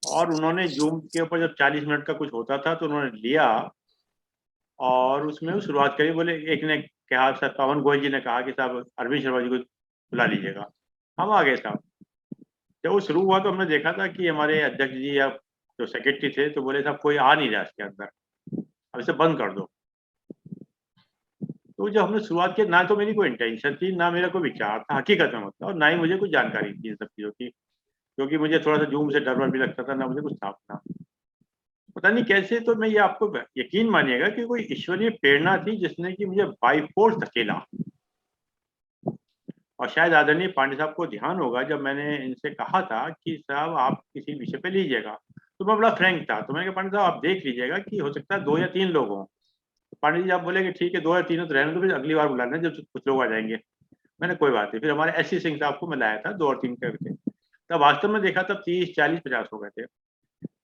और उन्होंने जूम के ऊपर जब 40 मिनट का कुछ होता था तो उन्होंने लिया और उसमें वो शुरुआत करी। बोले, एक ने कहा, सर पवन गोयल जी ने कहा कि साहब अरविंद शर्मा जी को बुला लीजिएगा। हम आ गए साहब। जब वो शुरू हुआ तो हमने देखा था कि हमारे अध्यक्ष जी या जो सेक्रेटरी थे तो बोले साहब कोई आ नहीं रहा इसके अंदर, अब इसे बंद कर दो। तो जब हमने शुरुआत की, ना तो मेरी कोई इंटेंशन थी, ना मेरा कोई विचार था हकीकत में, मतलब, और ना ही मुझे कोई जानकारी थी इन सब चीज़ों की, क्योंकि मुझे थोड़ा सा जूम से डर भी लगता था, ना मुझे कुछ था अपना, पता नहीं कैसे। तो मैं ये आपको यकीन मानिएगा कि कोई ईश्वरीय प्रेरणा थी जिसने कि मुझे बाई फोर्स धकेला। और शायद आदरणीय पांडे साहब को ध्यान होगा, जब मैंने इनसे कहा था कि साहब आप किसी विषय पे लीजिएगा, तो मैं बड़ा फ्रैंक था। तो मैंने कहा पांडे साहब आप देख लीजिएगा कि हो सकता है 2 या 3 लोग हों। तो पांडे जी आप बोले कि ठीक है 2 या 3 तो रहने दो, फिर अगली बार बुलाना जब कुछ लोग आ जाएंगे। मैंने कोई बात नहीं, फिर हमारे एस.सी. सिंह साहब को मैं लाया था 2 और 3 करके। तब वास्तव में देखा तब 30, 40, 50 हो गए थे।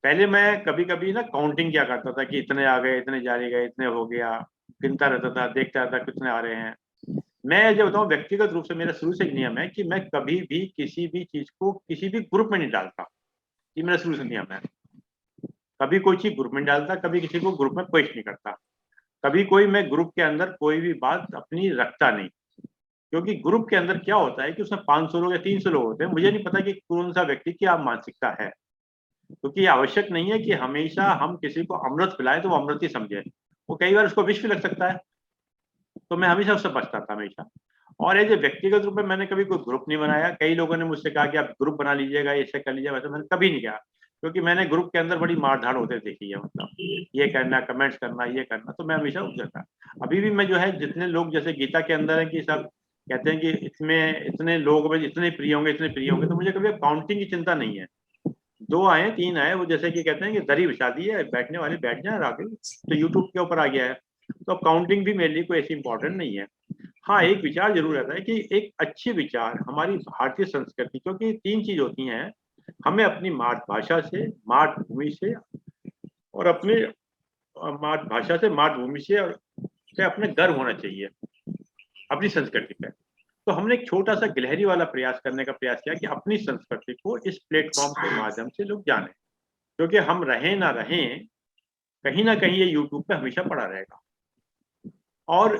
पहले मैं कभी कभी ना काउंटिंग किया करता था कि इतने आ गए, इतने जारी गए, इतने हो गया, गिनता रहता था, देखता रहता कितने आ रहे हैं। मैं जो बताऊँ व्यक्तिगत रूप से मेरा शुरू से एक नियम है कि मैं कभी भी किसी भी चीज को किसी भी ग्रुप में नहीं डालता। ये मेरा शुरू से नियम है। कभी कोई चीज ग्रुप में डालता, कभी किसी को ग्रुप में पेश नहीं करता, कभी कोई मैं ग्रुप के अंदर कोई भी बात अपनी रखता नहीं। क्योंकि ग्रुप के अंदर क्या होता है कि उसमें 500 लोग या 300 लोग होते हैं, मुझे नहीं पता कि कौन सा व्यक्ति की आप मानसिकता है। क्योंकि ये आवश्यक नहीं है कि हमेशा हम किसी को अमृत पिलाएं तो वो अमृत ही समझे, वो कई बार उसको विष भी लग सकता है। तो मैं हमेशा उससे बचता था हमेशा। और एज ए व्यक्तिगत रूप में मैंने कभी कोई ग्रुप नहीं बनाया। कई लोगों ने मुझसे कहा कि आप ग्रुप बना लीजिएगा, ऐसे कर लीजिएगा, वैसे मैंने कभी नहीं किया, क्योंकि मैंने ग्रुप के अंदर बड़ी मारधाड़ होते देखी है, मतलब ये करना, कमेंट्स करना, ये करना, तो मैं हमेशा उठ जाता। अभी भी मैं जो है, जितने लोग जैसे गीता के अंदर है कि सब कहते हैं कि इसमें इतने लोग इतने प्रिय होंगे, इतने प्रिय होंगे, तो मुझे कभी काउंटिंग की चिंता नहीं है। 2 आए 3 आए, वो जैसे कि कहते हैं कि दरी बिछा दी है, बैठने वाले बैठ जाए आगे, तो यूट्यूब के ऊपर आ गया है। तो काउंटिंग भी मेरे लिए कोई ऐसी इंपॉर्टेंट नहीं है। हाँ, एक विचार जरूर रहता है कि एक अच्छे विचार हमारी भारतीय संस्कृति, क्योंकि 3 चीज होती हैं, हमें अपनी मातृभाषा से, मातृभूमि से, और अपनी मातृभाषा से, मातृभूमि से अपने गर्व होना चाहिए अपनी संस्कृति पे। तो हमने एक छोटा सा गिलहरी वाला प्रयास करने का प्रयास किया कि अपनी संस्कृति को इस प्लेटफॉर्म के माध्यम से लोग जानें, क्योंकि हम रहें ना रहें, कहीं ना कहीं ये यूट्यूब पे हमेशा पड़ा रहेगा। और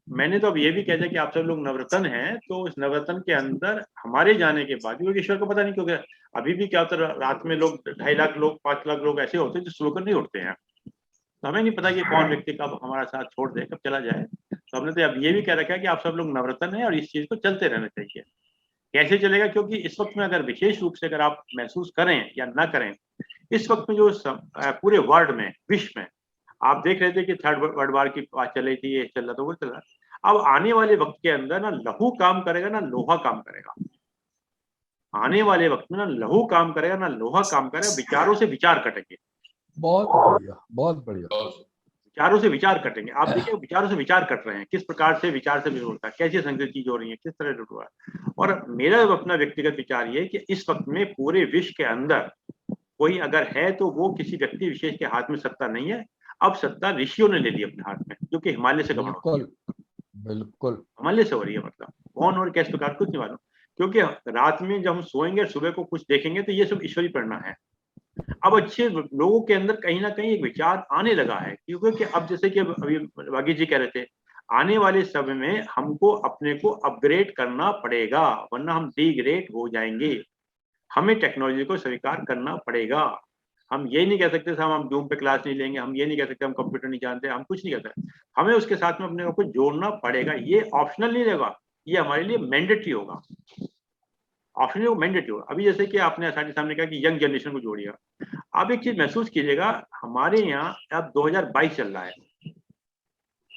मैंने तो अब ये भी कह दिया कि आप सब लोग नवरत्न हैं, तो इस नवरत्न के अंदर हमारे जाने के बाद, क्योंकि ईश्वर को पता नहीं क्यों गया, अभी भी क्या होता है, रात में लोग 2.5 लाख लोग 5 लाख लोग ऐसे होते हैं जो सोकर नहीं उठते हैं। तो हमें नहीं पता कि कौन व्यक्ति कब हमारा साथ छोड़ दे, कब चला जाए। तो हमने तो अब ये भी कह रखा है कि आप सब लोग नवरत्न हैं और इस चीज को चलते रहना चाहिए। कैसे चलेगा? क्योंकि इस वक्त में अगर विशेष रूप से अगर आप महसूस करें या ना करें, इस वक्त में जो पूरे वर्ल्ड में, विश्व में आप देख रहे थे कि 3rd वर्ल्ड वॉर की बात चल रही थी, ये चल रहा था, वो चल रहा। अब आने वाले वक्त के अंदर ना लहू काम करेगा ना लोहा काम करेगा। आने वाले वक्त में ना लहू काम करेगा ना लोहा काम करेगा, विचारों से विचार कटेंगे। बहुत बढ़िया, बहुत बढ़िया। विचारों से विचार कटेंगे। आप देखिए विचारों से विचार कट रहे हैं, किस प्रकार से विचार से विरोध होता है, कैसी संगत चीज हो रही है, किस तरह से हो रहा है। और मेरा अपना व्यक्तिगत विचार ये है कि इस वक्त में पूरे विश्व के अंदर कोई अगर है तो वो किसी व्यक्ति विशेष के हाथ में सत्ता नहीं है। अब सत्ता ऋषियों ने ले ली अपने हाथ में, जो कि हिमालय से गमन हो रही है। बिल्कुल हिमालय से हो रही है। मतलब कौन और किस प्रकार कुछ नहीं मालूम, क्योंकि रात में जब हम सोएंगे सुबह को कुछ देखेंगे तो ये सब ईश्वरीय प्रेरणा है। अब अच्छे लोगों के अंदर कहीं ना कहीं एक विचार आने लगा है, क्योंकि अब जैसे कि अभी वागी जी कह रहे थे, आने वाले समय में हमको अपने को अपग्रेड करना पड़ेगा, वरना हम डिग्रेड हो जाएंगे। हमें टेक्नोलॉजी को स्वीकार करना पड़ेगा। हम ये नहीं कह सकते साहब हम जूम पे क्लास नहीं लेंगे, हम ये नहीं कह सकते हम कंप्यूटर नहीं जानते, हम कुछ नहीं कहते। हमें उसके साथ में अपने को जोड़ना पड़ेगा। ये ऑप्शनल नहीं रहेगा, ये हमारे लिए मैंडेटरी होगा। ऑप्शनल वो मैंडेटरी होगा। अभी जैसे कि आपने सामने कहा कि यंग जनरेशन को जोड़िएगा। आप एक चीज महसूस कीजिएगा, हमारे यहाँ अब 2022 चल रहा है।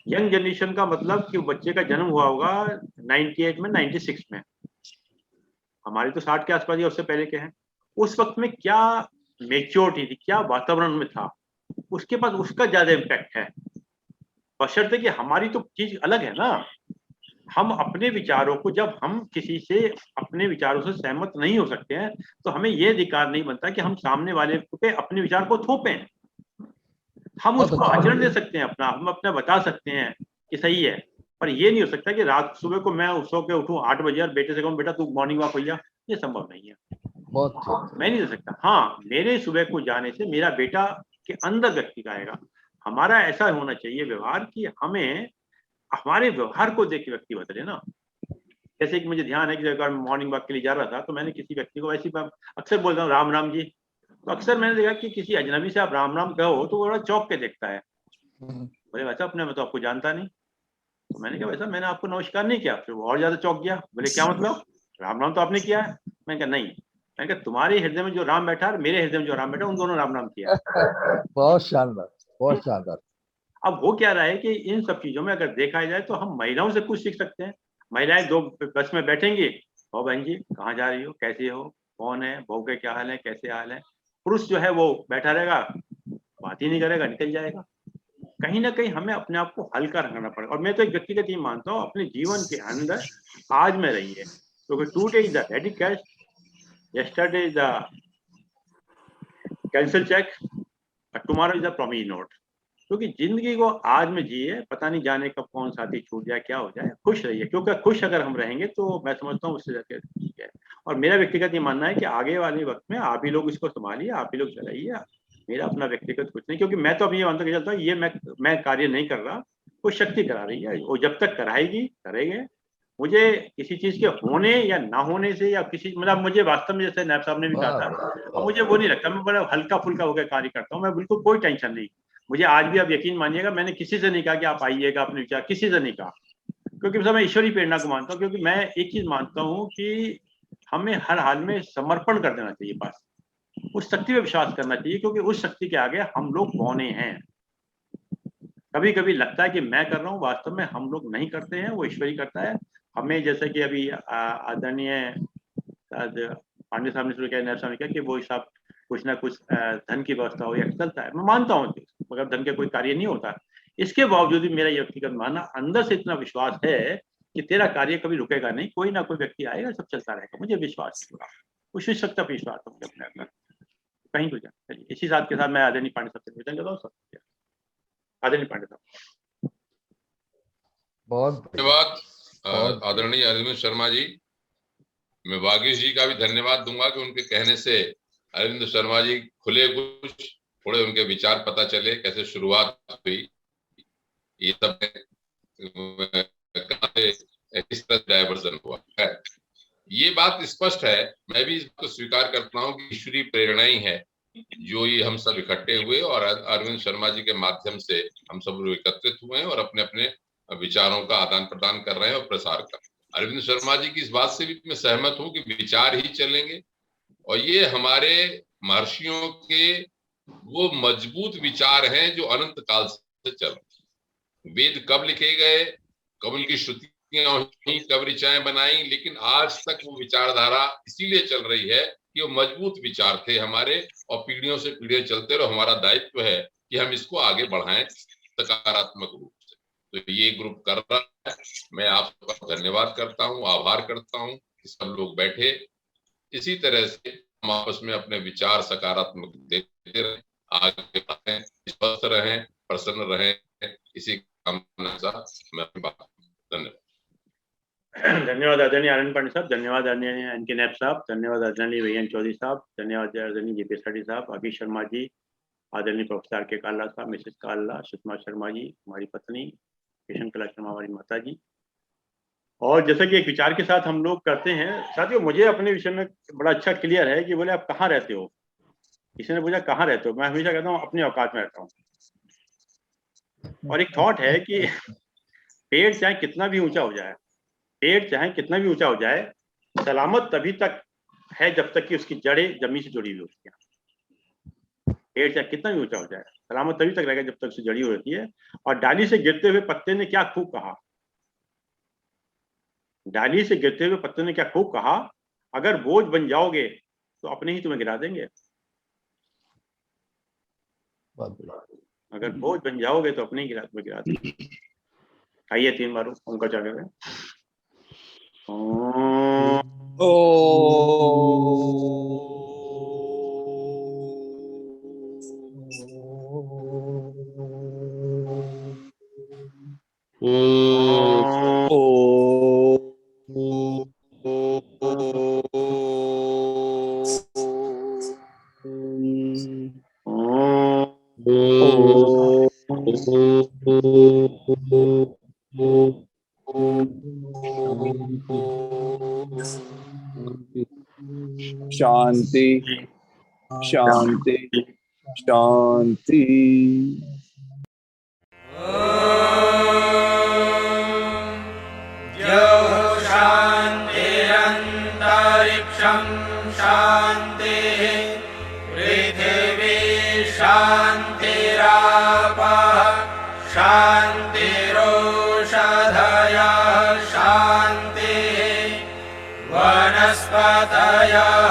यंग जनरेशन का मतलब कि बच्चे का जन्म हुआ होगा 98 में, 96 में। हमारे तो 60 के आसपास या उससे पहले के हैं। उस वक्त में क्या मेच्योरिटी थी, क्या वातावरण में था, उसके पास उसका ज्यादा इम्पैक्ट है। बशर्ते कि हमारी तो चीज अलग है ना। हम अपने विचारों को, जब हम किसी से अपने विचारों से सहमत नहीं हो सकते हैं, तो हमें यह अधिकार नहीं बनता कि हम सामने वाले पे अपने विचार को थोपें। हम उसको आचरण दे सकते हैं अपना, हम अपना बता सकते हैं कि सही है, पर ये नहीं हो सकता कि रात सुबह को मैं सो के उठूं 8 बजे और बेटे से कहूं बेटा तू मॉर्निंग वॉक हो जा। ये संभव नहीं है, मैं नहीं दे सकता। हाँ, मेरे सुबह को जाने से मेरा बेटा के अंदर व्यक्ति का आएगा। हमारा ऐसा होना चाहिए व्यवहार कि हमें हमारे व्यवहार को देख के व्यक्ति बदले ना। जैसे कि मुझे ध्यान है कि अगर मॉर्निंग वॉक के लिए जा रहा था तो मैंने किसी व्यक्ति को, ऐसी अक्सर बोलता हूँ राम राम जी, तो अक्सर मैंने देखा कि किसी अजनबी से आप राम राम कहो तो वो बड़ा चौंक के देखता है। बोले वैसा अपने में तो आपको जानता नहीं। तो मैंने कहा वैसा मैंने आपको नमस्कार नहीं किया। फिर वो और ज्यादा चौंक गया, बोले क्या मतलब, राम राम तो आपने किया है। मैंने कहा नहीं, मैंने कहा तुम्हारे हृदय में जो राम बैठा और मेरे हृदय में जो राम बैठा उन दोनों राम राम किया। बहुत शानदार, बहुत शानदार। अब वो क्या रहा है कि इन सब चीजों में अगर देखा जाए तो हम महिलाओं से कुछ सीख सकते हैं। महिलाएं 2 बस में बैठेंगी, ओ बहन जी कहाँ जा रही हो, कैसे हो, कौन है, बहू के क्या हाल है, कैसे हाल है। पुरुष जो है वो बैठा रहेगा, बात ही नहीं करेगा, निकल जाएगा। कहीं ना कहीं हमें अपने आप को हल्का रखना पड़ेगा। और मैं तो एक व्यक्तिगत ही मानता हूँ, अपने जीवन के अंदर आज में रहिए, क्योंकि today is the ready cash, yesterday is the cancel cheque, tomorrow is the promise note. क्योंकि जिंदगी को आज में जिए, पता नहीं जाने कब कौन साथी छूट जाए, क्या हो जाए। खुश रहिए, क्योंकि खुश अगर हम रहेंगे तो मैं समझता हूँ उससे जाके ठीक है। और मेरा व्यक्तिगत ये मानना है कि आगे वाले वक्त में आप ही लोग इसको संभालिए, आप ही लोग चलाइए। मेरा अपना व्यक्तिगत कुछ नहीं, क्योंकि मैं तो अब ये मानता चलता हूँ ये मैं कार्य नहीं कर रहा, कोई शक्ति करा रही है। वो जब तक कराएगी करेंगे। मुझे किसी चीज के होने या ना होने से, या किसी मतलब मुझे वास्तव में, जैसे नायब साहब ने भी कहा था, और मुझे वो नहीं लगता। मैं बड़ा हल्का फुल्का होकर कार्य करता हूँ, मैं बिल्कुल कोई टेंशन नहीं। मुझे आज भी आप यकीन मानिएगा, मैंने किसी से नहीं कहा कि आप आइएगा अपने विचार, किसी से नहीं कहा, क्योंकि मैं ईश्वरीय प्रेरणा को मानता हूँ। क्योंकि मैं एक चीज मानता हूँ कि हमें हर हाल में समर्पण कर देना चाहिए, बस उस शक्ति पे विश्वास करना चाहिए, क्योंकि उस शक्ति के आगे हम लोग कौने हैं। कभी कभी लगता है कि मैं कर रहा हूँ, वास्तव में हम लोग नहीं करते हैं, वो ईश्वरी करता है। हमें जैसे कि अभी आदरणीय पांडे साहब ने शुरू किया, नायब साहब ने किया कि वो हिसाब कुछ ना कुछ धन की व्यवस्था हो या चलता है, मैं मानता हूँ, मगर धन के कोई कार्य नहीं होता। इसके बावजूद भी मेरा ये व्यक्तिगत मानना, अंदर से इतना विश्वास है कि तेरा कार्य कभी रुकेगा नहीं, कोई ना कोई व्यक्ति आएगा, सब चलता रहेगा। मुझे विश्वास है, उस शक्ति पर विश्वास है मुझे अपने अंदर, कहीं तो जाए। चलिए इसी साथ के साथ मैं आदरणीय पांडे साहब से निवेदन करता हूँ। सब आदरणीय पांडे साहब। बहुत धन्यवाद आदरणीय अरविंद शर्मा जी। मैं वागीश जी का भी धन्यवाद दूंगा कि उनके कहने से अरविंद शर्मा जी खुले, कुछ थोड़े उनके विचार पता चले, कैसे शुरुआत हुई, ये सब किस तरह डायवर्जन हुआ है। ये बात स्पष्ट है, मैं भी इसको स्वीकार करता हूँ कि ईश्वरीय प्रेरणा ही है जो ये हम सब इकट्ठे हुए और अरविंद शर्मा जी के माध्यम से हम सब लोग एकत्रित हुए हैं और अपने अपने विचारों का आदान प्रदान कर रहे हैं और प्रसार कर रहे हैं। अरविंद शर्मा जी की इस बात से भी मैं सहमत हूं कि विचार ही चलेंगे और ये हमारे महर्षियों के वो मजबूत विचार हैं जो अनंत काल से चल रहे। वेद कब लिखे गए, कब उनकी श्रुतियां हुई, कब ऋचाएं बनाई, लेकिन आज तक वो विचारधारा इसीलिए चल रही है कि वो मजबूत विचार थे हमारे और पीढ़ियों से पीढ़ियां चलते रहो। हमारा दायित्व है कि हम इसको आगे बढ़ाएं सकारात्मक रूप से। तो ये ग्रुप कर रहा है, मैं आप सबका धन्यवाद करता हूँ, आभार करता हूँ कि सब लोग बैठे। इसी तरह से हम आपस में अपने विचार सकारात्मक देते रहें, आगे बढ़ें, स्वस्थ रहें, प्रसन्न रहें, इसी कामना से मैं अपनी बात। धन्यवाद। धन्यवाद आदरणीय आनंद पांडे साहब, धन्यवाद आदरणीय एनके नैप साहब, धन्यवाद आदरणीय वैयन चौधरी साहब, धन्यवाद आदरणीय जेपी साडी साहब, अभी शर्मा जी, आदरणीय प्रोफेसर के काला साहब, मिसेस काला, सुषमा शर्मा जी हमारी पत्नी, किशन कला शर्मा हमारी माता जी। और जैसे कि एक विचार के साथ हम लोग करते हैं साथियों, मुझे अपने विषय में बड़ा अच्छा क्लियर है कि बोले आप कहाँ रहते हो। किसी ने पूछा कहाँ रहते हो, मैं हमेशा कहता हूँ अपने औकात में रहता हूँ। और एक थॉट है कि पेड़ चाहे कितना भी ऊंचा हो जाए, पेड़ चाहे कितना भी ऊंचा हो जाए, सलामत तभी तक है जब तक कि उसकी जड़ें जमीन से जुड़ी हुई होती हैं। पेड़ चाहे कितना भी ऊंचा हो जाए, सलामत तभी तक रहेगा जब तक उससे जड़ी हुई होती है। और डाली से गिरते हुए पत्ते ने क्या खूब कहा, डाली से गिरते हुए पत्ते ने क्या खूब कहा, अगर बोझ बन जाओगे तो अपने ही तुम्हें गिरा देंगे। अगर बोझ बन जाओगे तो अपने ही तुम्हें गिरा देंगे। आइए 3 बार उनका चालू है। शांति शांति शांति। शान्तिरन्तरिक्षं शान्तिः पृथिवी शान्तिरापः शान्तिरोषधयः शान्तिः वनस्पतयः